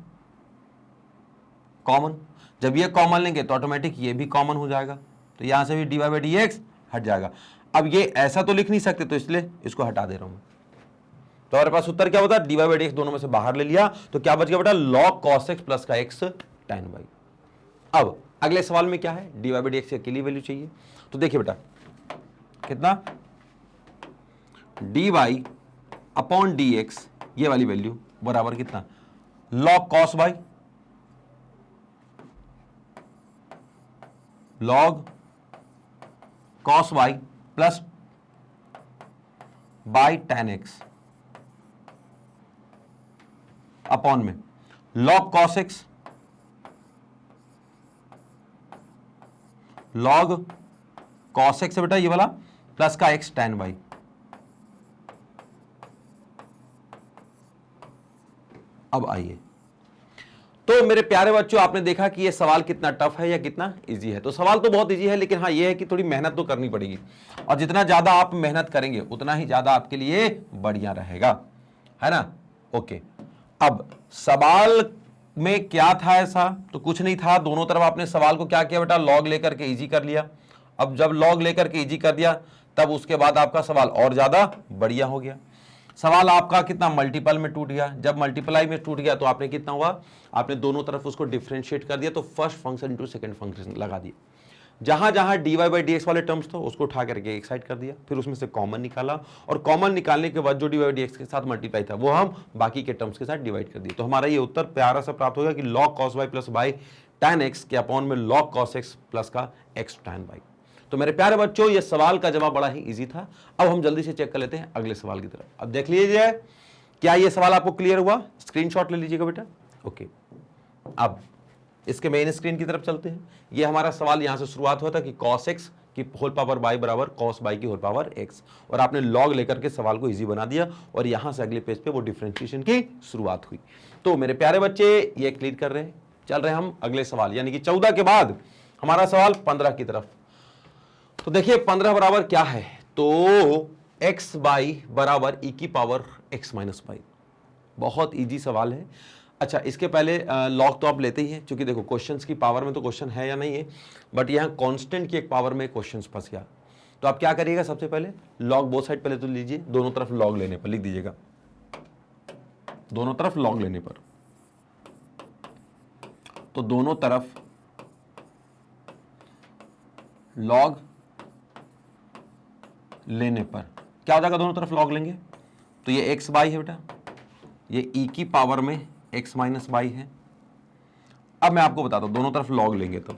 [SPEAKER 1] कॉमन, जब ये कॉमन लेंगे तो ऑटोमेटिक ये भी कॉमन हो जाएगा, तो यहां से भी dy बाई डी एक्स हट जाएगा। अब ये ऐसा तो लिख नहीं सकते, तो इसलिए इसको हटा दे रहा हूं। तो हमारे पास उत्तर क्या होता है? dy बाई डी एक्स दोनों में से बाहर ले लिया, तो क्या बच गया बेटा? log cos x प्लस का x tan y। अब अगले सवाल में क्या है? dy बाई डी एक्स की अकेली वैल्यू चाहिए, तो देखिए बेटा कितना, dy अपॉन डी एक्स, ये वाली वैल्यू बराबर कितना? log cos y, log cos y plus by tan x upon में log cos x, log cos x है बेटा ये वाला, प्लस का x tan y। अब आइए, तो मेरे प्यारे बच्चों आपने देखा कि ये सवाल कितना टफ है या कितना इजी है। तो सवाल तो बहुत इजी है, लेकिन हाँ ये है कि थोड़ी मेहनत तो करनी पड़ेगी, और जितना ज्यादा आप मेहनत करेंगे उतना ही ज्यादा आपके लिए बढ़िया रहेगा, है ना? ओके, अब सवाल में क्या था ऐसा? तो कुछ नहीं था, दोनों तरफ आपने सवाल को क्या किया बेटा? लॉग लेकर के इजी कर लिया। अब जब लॉग लेकर के इजी कर दिया तब उसके बाद आपका सवाल और ज्यादा बढ़िया हो गया। सवाल आपका कितना मल्टीपल में टूट गया, जब मल्टीप्लाई में टूट गया तो आपने कितना हुआ? आपने दोनों तरफ उसको डिफरेंशिएट कर दिया, तो first function into second function लगा दिया। जहां जहां dy बाई डी एक्स वाले टर्म्स था उसको उठा करके एक साइड कर दिया, फिर उसमें से कॉमन निकाला, और कॉमन निकालने के बाद जो dy बाई डी एक्स के साथ मल्टीप्लाई था वो हम बाकी के टर्म्स के साथ डिवाइड कर दिए। तो हमारा ये उत्तर प्यारा सा प्राप्त हो गया कि log cos y plus by tan x के अपॉन में log cos x प्लस का x tan y। तो मेरे प्यारे बच्चों ये सवाल का जवाब बड़ा ही इजी था। अब हम जल्दी से चेक कर लेते हैं अगले सवाल की तरफ। अब देख लीजिए, क्या ये सवाल आपको क्लियर हुआ? स्क्रीनशॉट ले लीजिएगा बेटा। ओके, अब इसके मेन स्क्रीन की तरफ चलते हैं। ये हमारा सवाल यहां से शुरुआत हुआ था कि cos x की होल पावर y बराबर cos y की होल पावर x, और आपने log लेकर के सवाल को इजी बना दिया, और यहां से अगले पेज पे वो डिफरेंशिएशन की शुरुआत हुई। तो मेरे प्यारे बच्चे ये क्लियर कर रहे हैं, चल रहे हैं हम अगले सवाल, यानी कि 14 के बाद हमारा सवाल 15 की तरफ। तो देखिए 15 बराबर क्या है? तो x बाई बराबर e की पावर x माइनस बाई। बहुत इजी सवाल है। अच्छा, इसके पहले लॉग तो आप लेते ही हैं, क्योंकि देखो क्वेश्चंस की पावर में तो क्वेश्चन है या नहीं है, बट यहाँ कांस्टेंट की एक पावर में क्वेश्चन फंस गया। तो आप क्या करिएगा? सबसे पहले लॉग बोथ साइड पहले तो लीजिए, दोनों तरफ लॉग लेने पर लिख दीजिएगा, दोनों तरफ लॉग लेने पर। तो दोनों तरफ लॉग लेने पर क्या हो जाएगा? दोनों तरफ लॉग लेंगे तो ये x बाई है बेटा, ये e की पावर में x माइनस बाई है। अब मैं आपको बताता हूं, दोनों तरफ लॉग लेंगे तो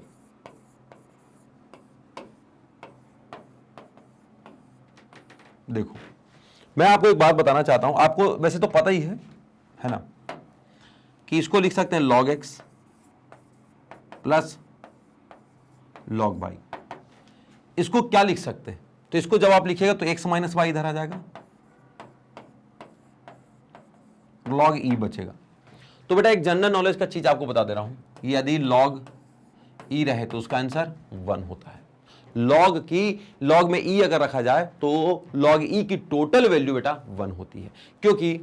[SPEAKER 1] देखो, मैं आपको एक बात बताना चाहता हूं, आपको वैसे तो पता ही है ना, कि इसको लिख सकते हैं log x plus log y। इसको क्या लिख सकते हैं? तो इसको जब आप लिखिएगा तो x माइनस वाई इधर आ जाएगा, log e बचेगा। तो बेटा एक जनरल नॉलेज का चीज आपको बता दे रहा हूं, यदि log e रहे तो उसका आंसर 1 होता है। log में e अगर रखा जाए तो log e की टोटल वैल्यू बेटा 1 होती है, क्योंकि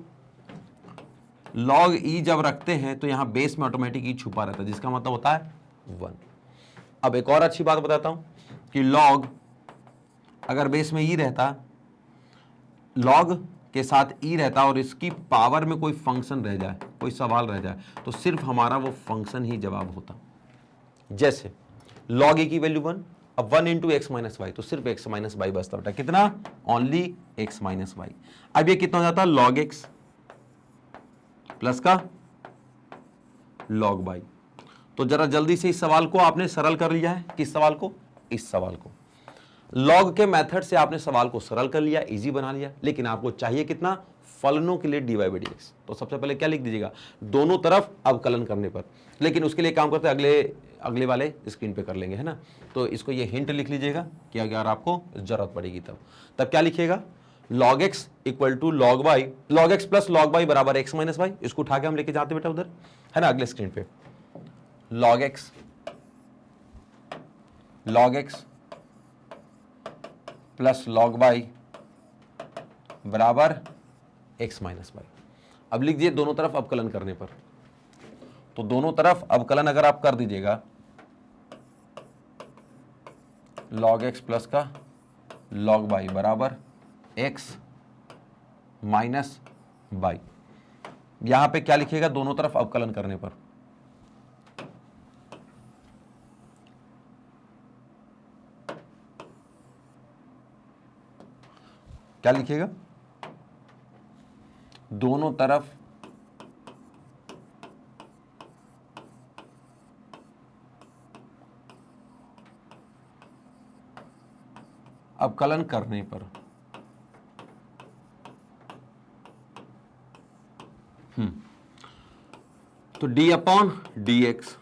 [SPEAKER 1] log e जब रखते हैं तो यहां बेस में ऑटोमेटिक e छुपा रहता है, जिसका मतलब होता है 1। अब एक और अच्छी बात बताता हूं कि log अगर बेस में e रहता, log के साथ e रहता और इसकी पावर में कोई फंक्शन रह जाए, कोई सवाल रह जाए, तो सिर्फ हमारा वो फंक्शन ही जवाब होता। जैसे log e की वैल्यू 1, अब 1 इंटू एक्स माइनस वाई, तो सिर्फ एक्स माइनस वाई बचता बेटा, कितना? Only x minus y. अब ये कितना हो जाता? log x प्लस का log y। तो जरा जल्दी से इस सवाल को आपने सरल कर लिया है। किस सवाल को? इस सवाल को। लॉग के मेथड से आपने सवाल को सरल कर लिया, इजी बना लिया, लेकिन आपको चाहिए कितना? फलनों के लिए dy by dx। तो सबसे पहले क्या लिख दीजिएगा? दोनों तरफ अवकलन करने पर। लेकिन उसके लिए काम करते हैं अगले वाले स्क्रीन पे कर लेंगे, है ना। तो इसको ये हिंट लिख लीजिएगा कि अगर आपको जरूरत पड़ेगी तब क्या लिखिएगा? log x equal to log y, log x plus log y बराबर x माइनस वाई। इसको उठा के हम लेके जाते बेटा उधर, है ना, अगले स्क्रीन पे। log x plus log y बराबर x माइनस वाई। अब लिख दिए दोनों तरफ अवकलन करने पर। तो दोनों तरफ अवकलन अगर आप कर दीजिएगा, log x प्लस का log y बराबर x माइनस वाई। यहां पे क्या लिखिएगा? दोनों तरफ अवकलन करने पर। क्या लिखिएगा? दोनों तरफ अवकलन करने पर। तो d upon d x,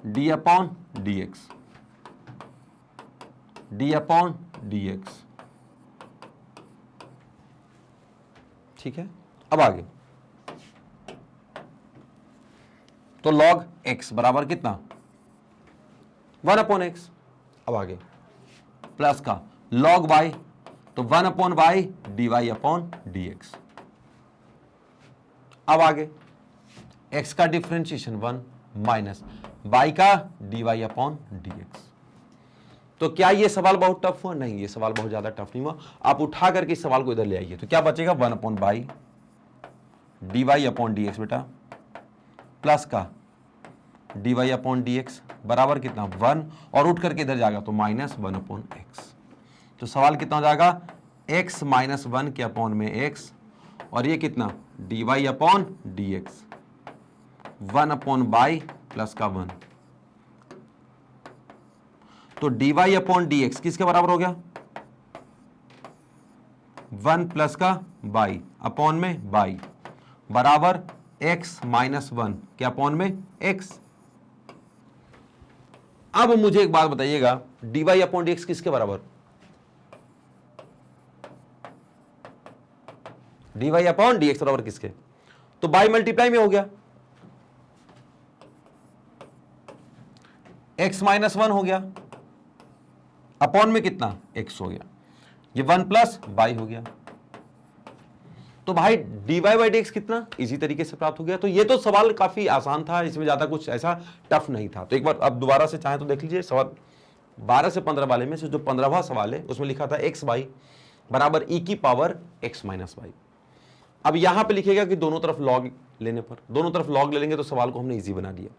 [SPEAKER 1] d upon d x, d upon d x. ठीक है, अब आगे। तो log x बराबर कितना? 1 अपॉन एक्स। अब आगे प्लस का log y, तो 1 upon y d y upon d x. अब आगे x का डिफ्रेंशिएशन 1 माइनस y का d y upon d x. तो क्या ये सवाल बहुत टफ हुआ? नहीं, ये सवाल बहुत ज्यादा टफ नहीं हुआ। आप उठा करके इस सवाल को इधर ले आइए तो क्या बचेगा? 1 upon y d y upon d x बेटा, प्लस का d y upon d x बराबर कितना? 1, और उठ करके इधर जाएगा तो माइनस 1 अपॉन एक्स। तो सवाल कितना हो जाएगा? x माइनस 1 के अपॉन में x, और ये कितना? D y upon d x, 1 upon y plus का 1। तो d y upon d x किसके बराबर हो गया? 1 प्लस का वाई अपॉन में वाई बराबर x माइनस 1 के अपॉन में x। अब मुझे एक बात बताइएगा, d y upon d x किसके बराबर? D y upon d x बराबर किसके? तो बाई मल्टीप्लाई में हो गया, x माइनस 1 हो गया, अपॉन में कितना? x हो गया, ये 1 प्लस वाई हो गया। तो भाई d y by d x कितना इसी तरीके से प्राप्त हो गया। तो ये तो सवाल काफी आसान था, इसमें ज्यादा कुछ ऐसा टफ नहीं था। तो एक बार अब दोबारा से चाहे तो देख लीजिए, सवाल 12 से 15 वाले में से जो 15वां सवाल है उसमें लिखा था एक्स वाई बराबर ई की पावर एक्स माइनस वाई। अब यहां पे लिखेगा कि दोनों तरफ लॉग लेने पर, दोनों तरफ लॉग ले लेंगे तो सवाल को हमने इजी बना दिया।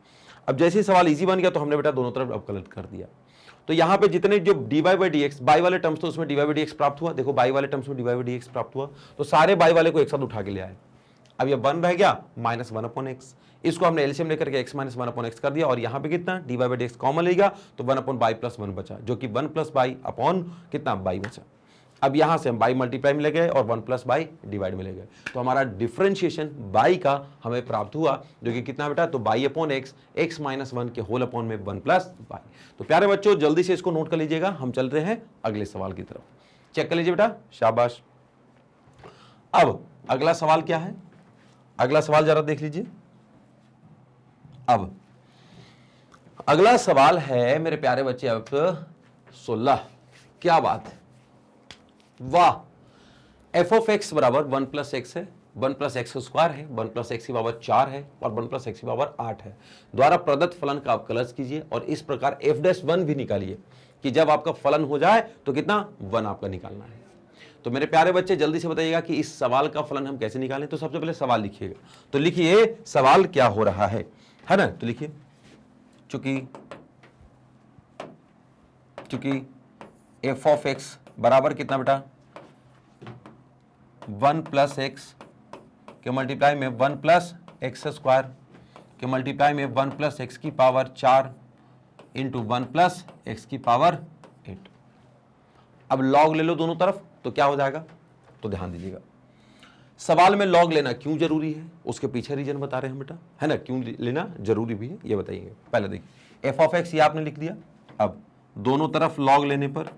[SPEAKER 1] अब जैसे ही सवाल इजी बन गया तो हमने बेटा दोनों तरफ अवकलन कर दिया। तो यहां पे जितने जो d y by d x, by वाले टर्म्स तो उसमें d y by d x प्राप्त हुआ। देखो बाई वाले टर्म्स में d y by d x प्राप्त हुआ, तो सारे बाई वाले को एक साथ उठा के ले आए। अब ये 1 रह गया माइनस 1 अपॉन एक्स, इसको हमने एलसीएम लेकर के x माइनस 1 अपॉन एक्स कर दिया, और यहां पे कितना? D y by d x common लेगा तो 1 अपॉन बाई प्लस 1 बचा, जो कि 1 प्लस बाई अपॉन कितना? बाई बचा। अब यहां से हम बाई मल्टीप्लाई में ले गए और 1 प्लस बाई डिवाइड में ले गए, तो हमारा डिफरेंशिएशन बाई का हमें प्राप्त हुआ, जो कि कितना बेटा? तो by upon x, x minus 1 के होल अपॉन में 1 प्लस बाई। तो प्यारे बच्चों जल्दी से इसको नोट कर लीजिएगा, हम चल रहे हैं अगले सवाल की तरफ। चेक कर लीजिए बेटा, शाबाश। अब अगला सवाल क्या है? अगला सवाल जरा देख लीजिए। अब अगला सवाल है मेरे प्यारे बच्चे अब 16। क्या बात है, वाह। एफ ऑफ एक्स बराबर 1 प्लस एक्स है, 1 प्लस एक्स स्क्वायर है, 1 प्लस एक्स की पावर 4 है और 1 प्लस एक्स की पावर 8 है। द्वारा प्रदत्त फलन का अवकलन कीजिए और इस प्रकार एफ डैश 1 भी निकालिए कि जब आपका फलन हो जाए तो कितना? 1 आपका निकालना है। तो मेरे प्यारे बच्चे जल्दी से बताइएगा कि इस सवाल का फलन हम कैसे निकालें। तो सबसे पहले सवाल लिखिएगा, तो लिखिए सवाल क्या हो रहा है ना। तो लिखिए चूंकि एफ ऑफ एक्स बराबर कितना बेटा? 1 प्लस एक्स के मल्टीप्लाई में 1 प्लस एक्स स्क्वायर कि मल्टीप्लाई में 1 प्लस एक्स की पावर 4 इंटू 1 प्लस एक्स की पावर 8। अब लॉग ले लो दोनों तरफ तो क्या हो जाएगा, तो ध्यान दीजिएगा सवाल में लॉग लेना क्यों जरूरी है, उसके पीछे रीजन बता रहे हैं बेटा, है ना, क्यों लेना जरूरी भी है ये बताइए। पहले देखिए एफ ऑफ एक्स ये आपने लिख दिया, अब दोनों तरफ लॉग लेने पर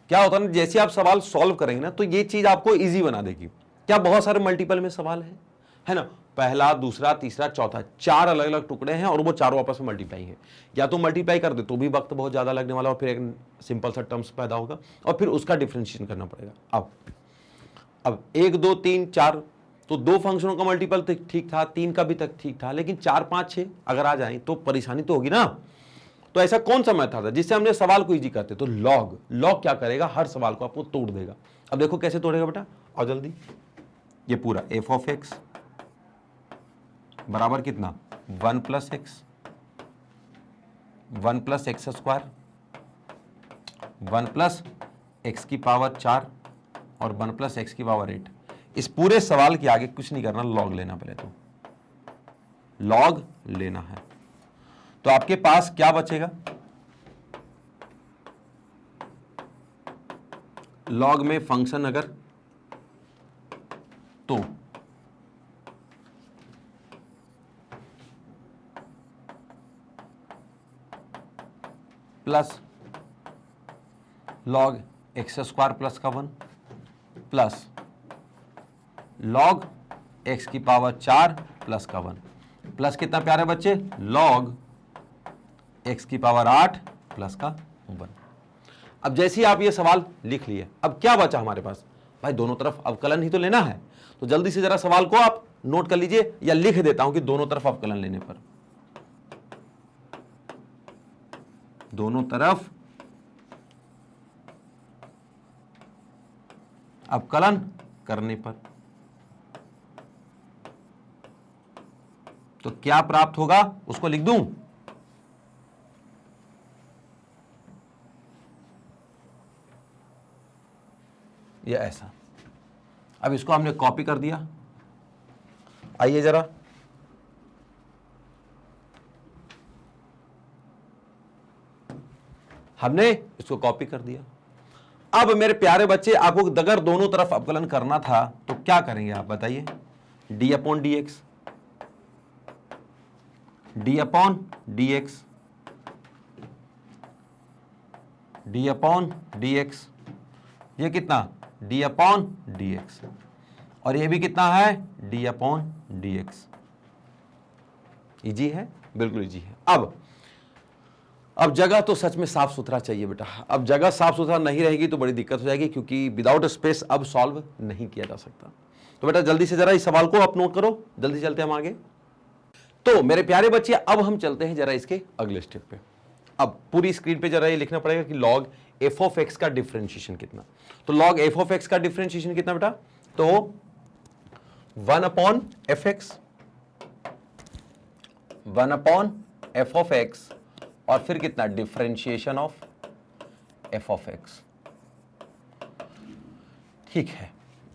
[SPEAKER 1] क्या होता है ना, जैसे आप सवाल सॉल्व करेंगे ना तो ये चीज आपको इजी बना देगी। क्या बहुत सारे मल्टीपल में सवाल है ना, पहला दूसरा तीसरा चौथा 4 अलग अलग टुकड़े हैं और वो चारों आपस में मल्टीप्लाई हैं, या तो मल्टीप्लाई कर दे तो भी वक्त बहुत ज्यादा लगने वाला और फिर एक सिंपल सा टर्म्स पैदा होगा और फिर उसका डिफरेंशिएशन करना पड़ेगा। अब 1 2 3 4 तो 2 फंक्शनों का मल्टीपल ठीक था, 3 का भी तक ठीक था, लेकिन 4 5 6 अगर आ जाए तो परेशानी तो होगी ना। तो ऐसा कौन सा मेथड है जिससे हमने सवाल को इजी करते, तो लॉग क्या करेगा, हर सवाल को आपको तोड़ देगा। अब देखो कैसे तोड़ेगा बेटा, और जल्दी ये पूरा एफ ऑफ एक्स बराबर कितना 1 plus x 1 plus x square 1 plus x की पावर 4 और 1 प्लस एक्स की पावर 8। इस पूरे सवाल के आगे कुछ नहीं करना, लॉग लेना, पहले तो लॉग लेना है। तो आपके पास क्या बचेगा, लॉग में फंक्शन अगर तो plus log x square plus का 1 प्लस लॉग एक्स की पावर 4 प्लस का 1 प्लस कितना प्यारे बच्चे, लॉग एक्स की पावर 8 प्लस का 1। अब जैसे ही आप ये सवाल लिख लिए, अब क्या बचा हमारे पास, भाई दोनों तरफ अवकलन ही तो लेना है। तो जल्दी से जरा सवाल को आप नोट कर लीजिए, या लिख देता हूं कि दोनों तरफ अवकलन लेने पर, दोनों तरफ अवकलन करने पर तो क्या प्राप्त होगा, उसको लिख दूं, या ऐसा। अब इसको हमने कॉपी कर दिया, आइए जरा हमने इसको कॉपी कर दिया। अब मेरे प्यारे बच्चे आपको अगर दोनों तरफ अवकलन करना था तो क्या करेंगे आप बताइए, D upon d x, d upon d x, d upon d x, ये कितना डी अपॉन डी एक्स, और ये भी कितना है D upon d x. Easy है, बिल्कुल इजी है। अब जगह तो सच में साफ सुथरा चाहिए बेटा। अब जगह साफ सुथरा नहीं रहेगी तो बड़ी दिक्कत हो जाएगी, क्योंकि विदाउट स्पेस अब सॉल्व नहीं किया जा सकता। तो बेटा जल्दी से जरा इस सवाल को आप नोट करो, जल्दी चलते हम आगे। तो मेरे प्यारे बच्चे अब हम चलते हैं जरा इसके अगले स्टेप पे। अब पूरी स्क्रीन पे जरा ये लिखना पड़ेगा कि लॉग एफ ऑफ एक्स का डिफरेंशिएशन कितना। तो लॉग एफ ऑफ एक्स का डिफरेंशिएशन कितना बेटा, तो 1 upon F x, 1 upon F of x, और फिर कितना differentiation of F of x. ठीक है,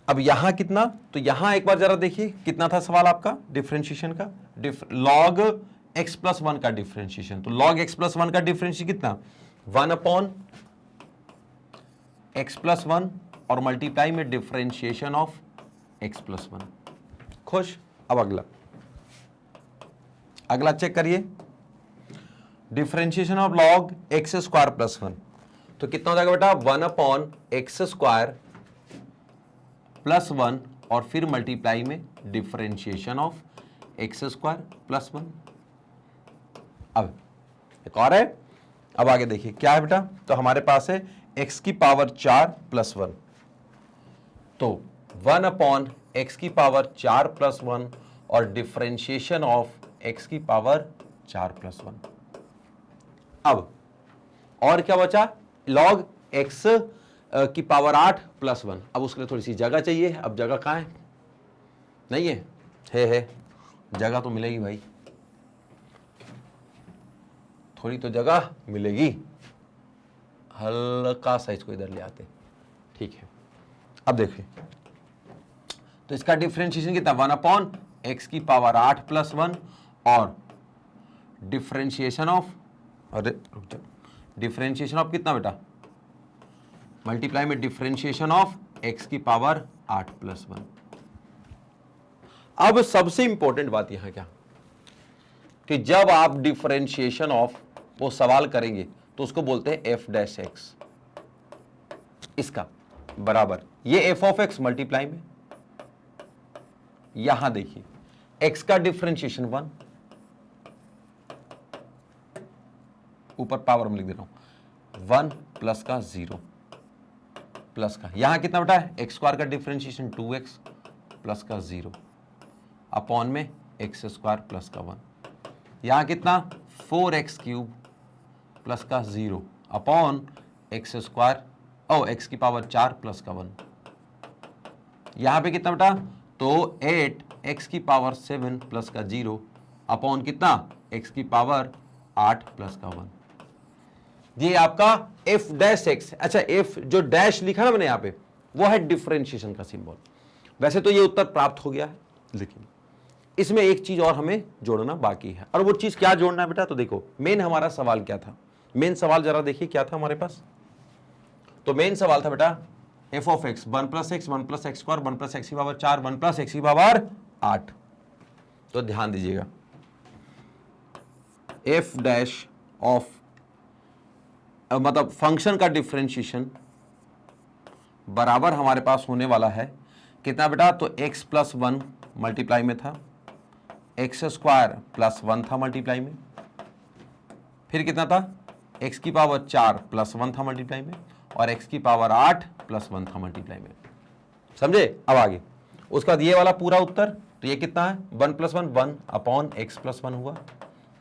[SPEAKER 1] अब यहां कितना, तो यहां एक बार जरा देखिए कितना था सवाल आपका डिफरेंशिएशन का, लॉग एक्स प्लस 1 का डिफरेंशिएशन। तो लॉग एक्स प्लस 1 का डिफरेंशिएशन कितना 1 अपॉन एक्स प्लस 1 और मल्टीप्लाई में डिफरेंशिएशन ऑफ एक्स प्लस 1। खुश। अब अगला चेक करिए, differentiation of log x square plus 1, तो कितना हो जाएगा बेटा 1 अपॉन एक्स स्क्वायर प्लस 1 और फिर मल्टीप्लाई में differentiation of x square plus 1। अब एक और है, अब आगे देखिए क्या है बेटा, तो हमारे पास है एक्स की पावर 4 प्लस 1, तो 1 अपॉन एक्स की पावर 4 प्लस 1 और डिफरेंशिएशन ऑफ एक्स की पावर 4 प्लस 1। अब और क्या बचा, लॉग एक्स की पावर 8 प्लस 1। अब उसके लिए थोड़ी सी जगह चाहिए। अब जगह कहाँ है, नहीं है जगह तो मिलेगी भाई, थोड़ी तो जगह मिलेगी। हल्का सा इसको इधर ले आते, ठीक है। अब देखिए, तो इसका डिफरेंशिएशन कितना, 1 अपॉन एक्स की पावर 8 प्लस 1, और डिफरेंशिएशन ऑफ, अरे डिफरेंशिएशन ऑफ कितना बेटा, मल्टीप्लाई में डिफरेंशिएशन ऑफ एक्स की पावर 8 प्लस 1। अब सबसे इंपॉर्टेंट बात यहां क्या, कि जब आप डिफरेंशिएशन ऑफ वो सवाल करेंगे तो उसको बोलते हैं एफ डैश एक्स, इसका बराबर ये एफ ऑफ एक्स मल्टीप्लाई में, यहां देखिए एक्स का डिफरेंशिएशन 1, ऊपर पावर में लिख दे रहा हूं 1 प्लस का 0 प्लस का, यहां कितना बेटा है, एक्स स्क्वायर का डिफरेंशिएशन 2x प्लस का 0 अपॉन में एक्स स्क्वायर प्लस का 1, यहां कितना 4x क्यूब प्लस का 0 अपॉन एक्स स्क्वायर ओ एक्स की पावर 4 प्लस का 1, यहां पे कितना बेटा, तो 8x की पावर 7 प्लस का 0 अपॉन कितना, x की पावर 8 प्लस का 1, ये आपका f डैश x। अच्छा, f जो डैश लिखा ना मैंने यहां पे, वो है डिफरेंशिएशन का सिंबल। वैसे तो ये उत्तर प्राप्त हो गया है, लेकिन इसमें एक चीज और हमें जोड़ना बाकी है, और वो चीज क्या जोड़ना है बेटा, तो देखो मेन हमारा सवाल क्या था, मेन सवाल जरा देखिए क्या था हमारे पास। तो मेन सवाल था बेटा F of x 1 plus x 1 plus x square 1 plus x की पावर 4 1 प्लस एक्स की पावर 8। तो ध्यान दीजिएगा, एफ डैश ऑफ मतलब फंक्शन का डिफरेंशिएशन बराबर हमारे पास होने वाला है कितना बेटा, तो x प्लस 1 मल्टीप्लाई में था, एक्स स्क्वायर प्लस 1 था मल्टीप्लाई में, फिर कितना था, x की पावर 4 प्लस 1 था मल्टीप्लाई में, और x की पावर 8 प्लस 1 था मल्टीप्लाई में। समझे? अब आगे उसका ये वाला पूरा उत्तर, तो ये कितना है 1 प्लस 1 1 अपॉन एक्स प्लस 1 हुआ,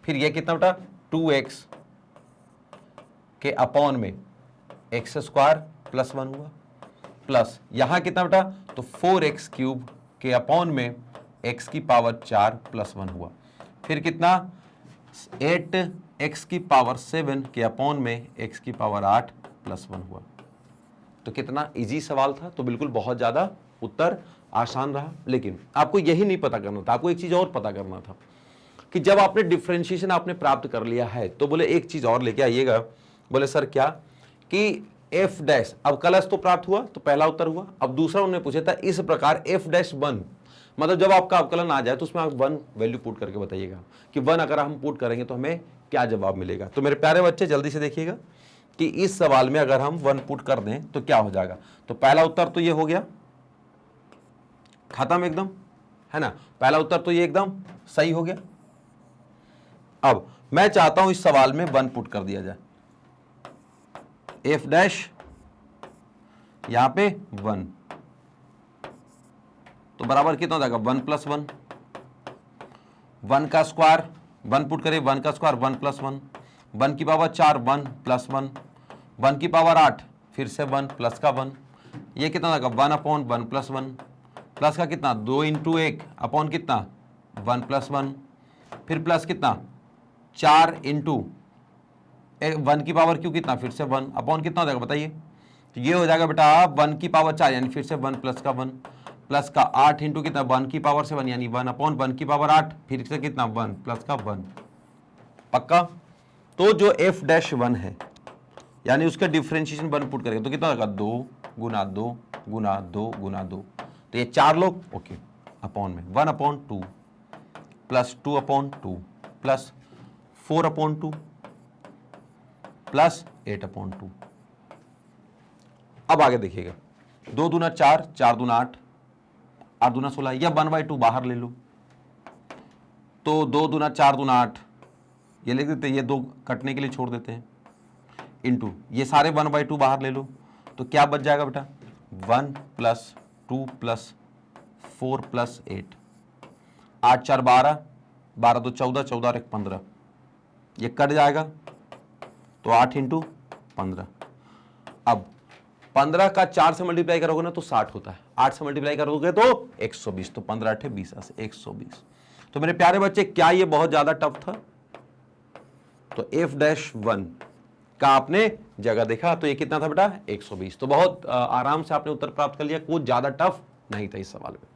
[SPEAKER 1] फिर ये कितना बेटा 2x के अपॉन में एक्स स्क्वायर प्लस 1 हुआ, प्लस यहां कितना बेटा, तो 4x क्यूब के अपॉन में x की पावर 4 प्लस 1 हुआ, फिर कितना 8x की पावर 7 के अपॉन में x की पावर 8 प्लस 1 हुआ। तो कितना इजी सवाल था, तो बिल्कुल बहुत ज्यादा उत्तर आसान रहा। लेकिन आपको यही नहीं पता करना था, आपको एक चीज और पता करना था कि जब आपने डिफरेंशिएशन आपने प्राप्त कर लिया है, तो बोले एक चीज और लेके आइएगा। बोले सर क्या, कि एफ डैश, अब कलश तो प्राप्त हुआ, तो पहला उत्तर हुआ। अब दूसरा उन्होंने पूछा था इस प्रकार एफ डैश 1, मतलब जब आपका अवकलन आ जाए तो उसमें आप 1 वैल्यू पुट करके बताइएगा कि 1 अगर हम पुट करेंगे तो हमें क्या जवाब मिलेगा। तो मेरे प्यारे बच्चे जल्दी से देखिएगा कि इस सवाल में अगर हम 1 पुट कर दें तो क्या हो जाएगा। तो पहला उत्तर तो ये हो गया खत्म एकदम, है ना, पहला उत्तर तो ये एकदम सही हो गया। अब मैं चाहता हूं इस सवाल में 1 पुट कर दिया जाए, एफ डैश यहां पे 1, तो बराबर कितना हो जाएगा 1 प्लस 1, 1 का स्क्वायर 1 पुट करें, 1 का स्क्वायर 1 प्लस 1, 1 की पावर 4 1 प्लस 1, 1 की पावर 8 फिर से 1 प्लस का 1, ये कितना होगा 1 अपॉन 1 प्लस 1, प्लस का कितना 2 इंटू 1 अपॉन कितना 1 प्लस 1, फिर प्लस कितना 4 इंटू 1 की पावर क्यों कितना फिर से 1 अपॉन कितना हो जाएगा बताइए। तो ये हो जाएगा बेटा 1 की पावर 4 यानी फिर से 1 प्लस का 1, प्लस का 8 इंटू कितना 1 की पावर 7 यानी 1 अपॉन 1 की पावर 8 फिर से कितना 1 प्लस का 1। पक्का? तो जो एफ डैश 1 है यानी उसका डिफरेंशिएशन 1 पुट करेंगे तो कितना होगा 2 गुना 2 गुना 2 गुना 2, तो ये 4 लोग ओके अपॉन में 1 upon 2 plus 2 upon 2 plus 4 upon 2 plus 8 upon 2। अब आगे देखिएगा 2 दूना 4 4 दूना 8 8 दूना 16, या 1/2 बाहर ले लो, तो 2 दूना 4 दूना 8 ये लिख देते हैं, ये 2 कटने के लिए छोड़ देते हैं, इंटू ये सारे 1/2 बाहर ले लो, तो क्या बच जाएगा बेटा 1 प्लस 2 प्लस 4 प्लस 8, 8 4 12 12 2 14 14 और 1 15, ये कट जाएगा तो 8 इंटू 15। अब 15 का 4 से मल्टीप्लाई करोगे ना तो 60 होता है, 8 से मल्टीप्लाई करोगे तो 120, तो 15 8 20 से 120। तो मेरे प्यारे बच्चे क्या ये बहुत ज्यादा टफ था? तो एफ डैश 1 का आपने जगह देखा। तो ये कितना था बेटा 120। तो बहुत आराम से आपने उत्तर प्राप्त कर लिया, कुछ ज्यादा टफ नहीं था इस सवाल में।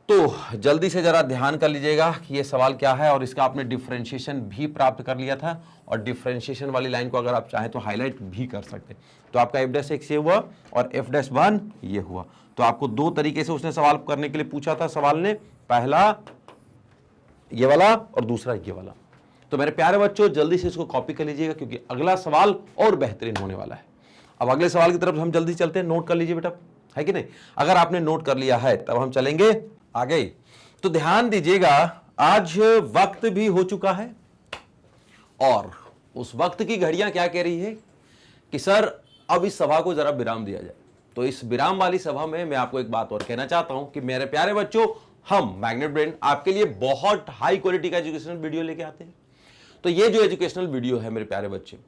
[SPEAKER 1] तो जल्दी से जरा ध्यान कर लीजिएगा कि ये सवाल क्या है, और इसका आपने डिफरेंशिएशन भी प्राप्त कर लिया था, और डिफरेंशिएशन वाली लाइन को अगर आप चाहें तो हाईलाइट भी कर सकते। तो आपका f'(x) ये हुआ और f'(1) ये हुआ। तो आपको दो तरीके से उसने सवाल करने के लिए पूछा था सवाल ने, पहला ये वाला और दूसरा ये वाला। तो मेरे प्यारे बच्चों जल्दी से इसको कॉपी कर लीजिएगा, क्योंकि अगला सवाल और बेहतरीन होने वाला है। अब अगले सवाल की तरफ हम जल्दी चलते हैं, नोट कर लीजिए बेटा, है कि नहीं। अगर आपने नोट कर लिया है तब हम चलेंगे आगे। तो ध्यान दीजिएगा, आज वक्त भी हो चुका है, और उस वक्त की घड़ियां क्या कह रही है कि सर अब इस सभा को जरा विराम दिया जाए। तो इस विराम वाली सभा में मैं आपको एक बात और कहना चाहता हूं कि मेरे प्यारे बच्चों, हम मैग्नेट ब्रेन आपके लिए बहुत हाई क्वालिटी का एजुकेशनल वीडियो लेके आते हैं। तो ये जो एजुकेशनल वीडियो है मेरे प्यारे बच्चे,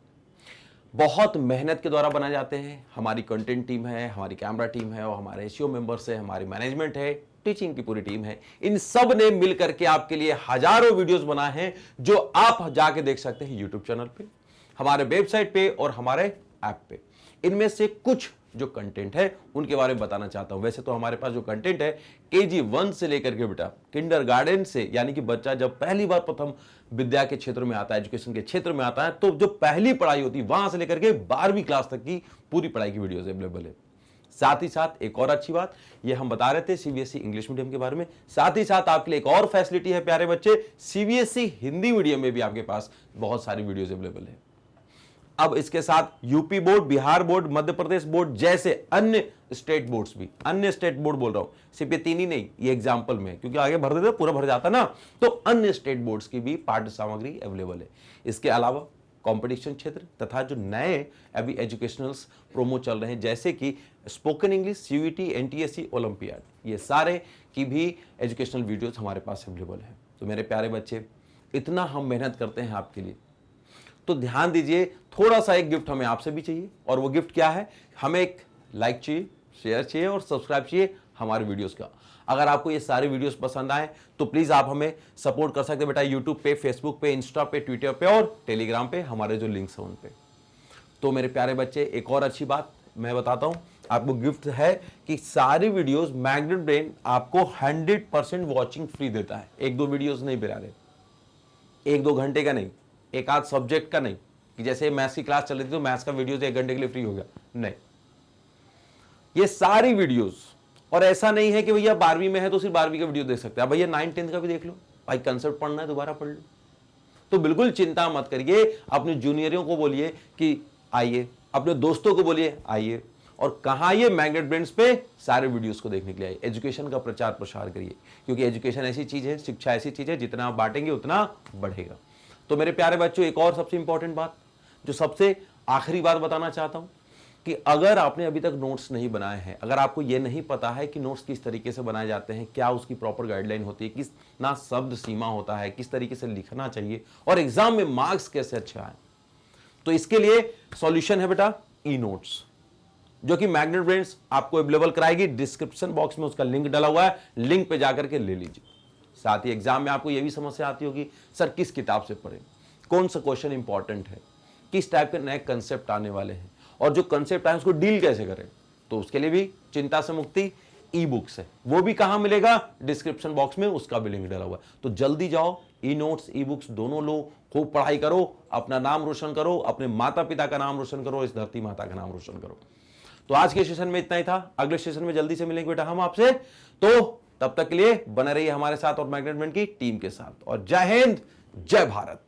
[SPEAKER 1] बहुत मेहनत के द्वारा बनाए जाते हैं। हमारी कंटेंट टीम है, हमारी कैमरा टीम है, और हमारे एसईओ मेंबर्स है, हमारी मैनेजमेंट है, टीचिंग की पूरी टीम है। इन सब ने मिलकर के आपके लिए हजारों वीडियोस बनाए हैं, जो आप जाके देख सकते हैं यूट्यूब चैनल पे, हमारे वेबसाइट पे और हमारे ऐप पे। इनमें से कुछ जो कंटेंट है उनके बारे में बताना चाहता हूं। वैसे तो हमारे पास जो कंटेंट है KG1 से लेकर के बेटा किंडरगार्टन से, यानी कि बच्चा जब पहली बार प्रथम विद्या के क्षेत्र में आता है, एजुकेशन के क्षेत्र में आता है, तो जो पहली पढ़ाई होती है वहां से लेकर के 12वीं क्लास तक की पूरी पढ़ाई की वीडियोस अवेलेबल है। साथ ही साथ एक और अच्छी बात, ये हम बता रहे थे CBSE इंग्लिश मीडियम के बारे में, साथ ही साथ आपके लिए एक और फैसिलिटी है प्यारे बच्चे, CBSE हिंदी मीडियम में भी आपके पास बहुत सारी वीडियोस अवेलेबल है। अब इसके साथ UP board, Bihar board, Madhya Pradesh board जैसे अन्य स्टेट बोर्ड्स भी, अन्य स्टेट बोर्ड बोल रहा हूं, सिर्फ ये तीन ही नहीं, ये एग्जाम्पल में, क्योंकि आगे भर देते पूरा भर जाता ना, तो अन्य स्टेट बोर्ड्स की भी पाठ्य सामग्री अवेलेबल है। इसके अलावा कंपटीशन क्षेत्र तथा जो नए अभी एजुकेशनल्स प्रोमो चल रहे हैं, जैसे कि spoken English, CUET, NTSE, olympiad, ये सारे की भी एजुकेशनल वीडियोस हमारे पास अवेलेबल है। तो मेरे प्यारे बच्चे, इतना हम मेहनत करते हैं आपके लिए, तो ध्यान दीजिए, थोड़ा सा एक गिफ्ट हमें आपसे भी चाहिए। और वो गिफ्ट क्या है? हमें एक लाइक चाहिए, शेयर चाहिए और सब्सक्राइब चाहिए हमारे वीडियोस का। अगर आपको ये सारे वीडियोस पसंद आए तो प्लीज आप हमें सपोर्ट कर सकते हैं बेटा, यूट्यूब पे, फेसबुक पे, इंस्टा पे, ट्विटर पे और टेलीग्राम पे, हमारे जो लिंक्स हैं उन पे। तो मेरे प्यारे बच्चे, एक और अच्छी बात मैं बताता हूं आपको, गिफ्ट है कि सारी वीडियोस मैग्नेट ब्रेन आपको 100% वॉचिंग फ्री देता है। एक दो वीडियोस नहीं बिरा रहे, एक दो घंटे का नहीं, एक आध सब्जेक्ट का नहीं, कि जैसे मैथ्स की क्लास चल रही थी तो मैथ्स का वीडियो 1 घंटे के लिए फ्री हो गया, नहीं। ये सारी वीडियोस, और ऐसा नहीं है कि भैया 12वीं में है तो सिर्फ 12वीं का वीडियो देख सकते हैं, भैया 9th 10th का भी देख लो भाई, कंसेप्ट पढ़ना है दोबारा पढ़ लो। तो बिल्कुल चिंता मत करिए, अपने जूनियरों को बोलिए कि आइए, अपने दोस्तों को बोलिए आइए, और कहां ये मैग्नेट ब्रेन्स पे सारे वीडियोस को देखने के लिए आइए। एजुकेशन का प्रचार प्रसार करिए, क्योंकि एजुकेशन ऐसी चीज है, शिक्षा ऐसी चीज है, जितना आप बांटेंगे उतना बढ़ेगा। तो मेरे प्यारे बच्चों, एक और सबसे इंपॉर्टेंट बात, जो सबसे आखिरी बात बताना चाहता हूं, कि अगर आपने अभी तक नोट्स नहीं बनाए हैं, अगर आपको यह नहीं पता है कि नोट्स किस तरीके से बनाए जाते हैं, क्या उसकी प्रॉपर गाइडलाइन होती है, किस ना शब्द सीमा होता है, किस तरीके से लिखना चाहिए, और एग्जाम में मार्क्स कैसे अच्छे आए, तो इसके लिए सॉल्यूशन है बेटा ई नोट्स, जो कि मैग्नेट ब्रेन्स आपको अवेलेबल कराएगी। डिस्क्रिप्शन बॉक्स में उसका लिंक डाला हुआ है, लिंक पे जाकर के ले लीजिए। साथ ही एग्जाम में आपको यह भी समस्या आती होगी, सर किस किताब से पढ़ें, कौन सा क्वेश्चन इंपॉर्टेंट है, किस टाइप के नए कंसेप्ट आने वाले हैं, और जो कंसेप्ट आए उसको डील कैसे करें, तो उसके लिए भी चिंता से मुक्ति ई बुक्स है, वो भी कहां मिलेगा? डिस्क्रिप्शन बॉक्स में उसका भी लिंक डाला हुआ है। तो जल्दी जाओ, ई नोट्स, ई बुक्स दोनों लो, खूब पढ़ाई करो, अपना नाम रोशन करो, अपने माता पिता का नाम रोशन करो, इस धरती माता का नाम रोशन करो। तो आज के सेशन में इतना ही था, अगले सेशन में जल्दी से मिलेंगे बेटा हम आपसे। तो तब तक के लिए बने रहिए हमारे साथ और मैग्नेट ब्रेन की टीम के साथ, और जय हिंद, जय भारत।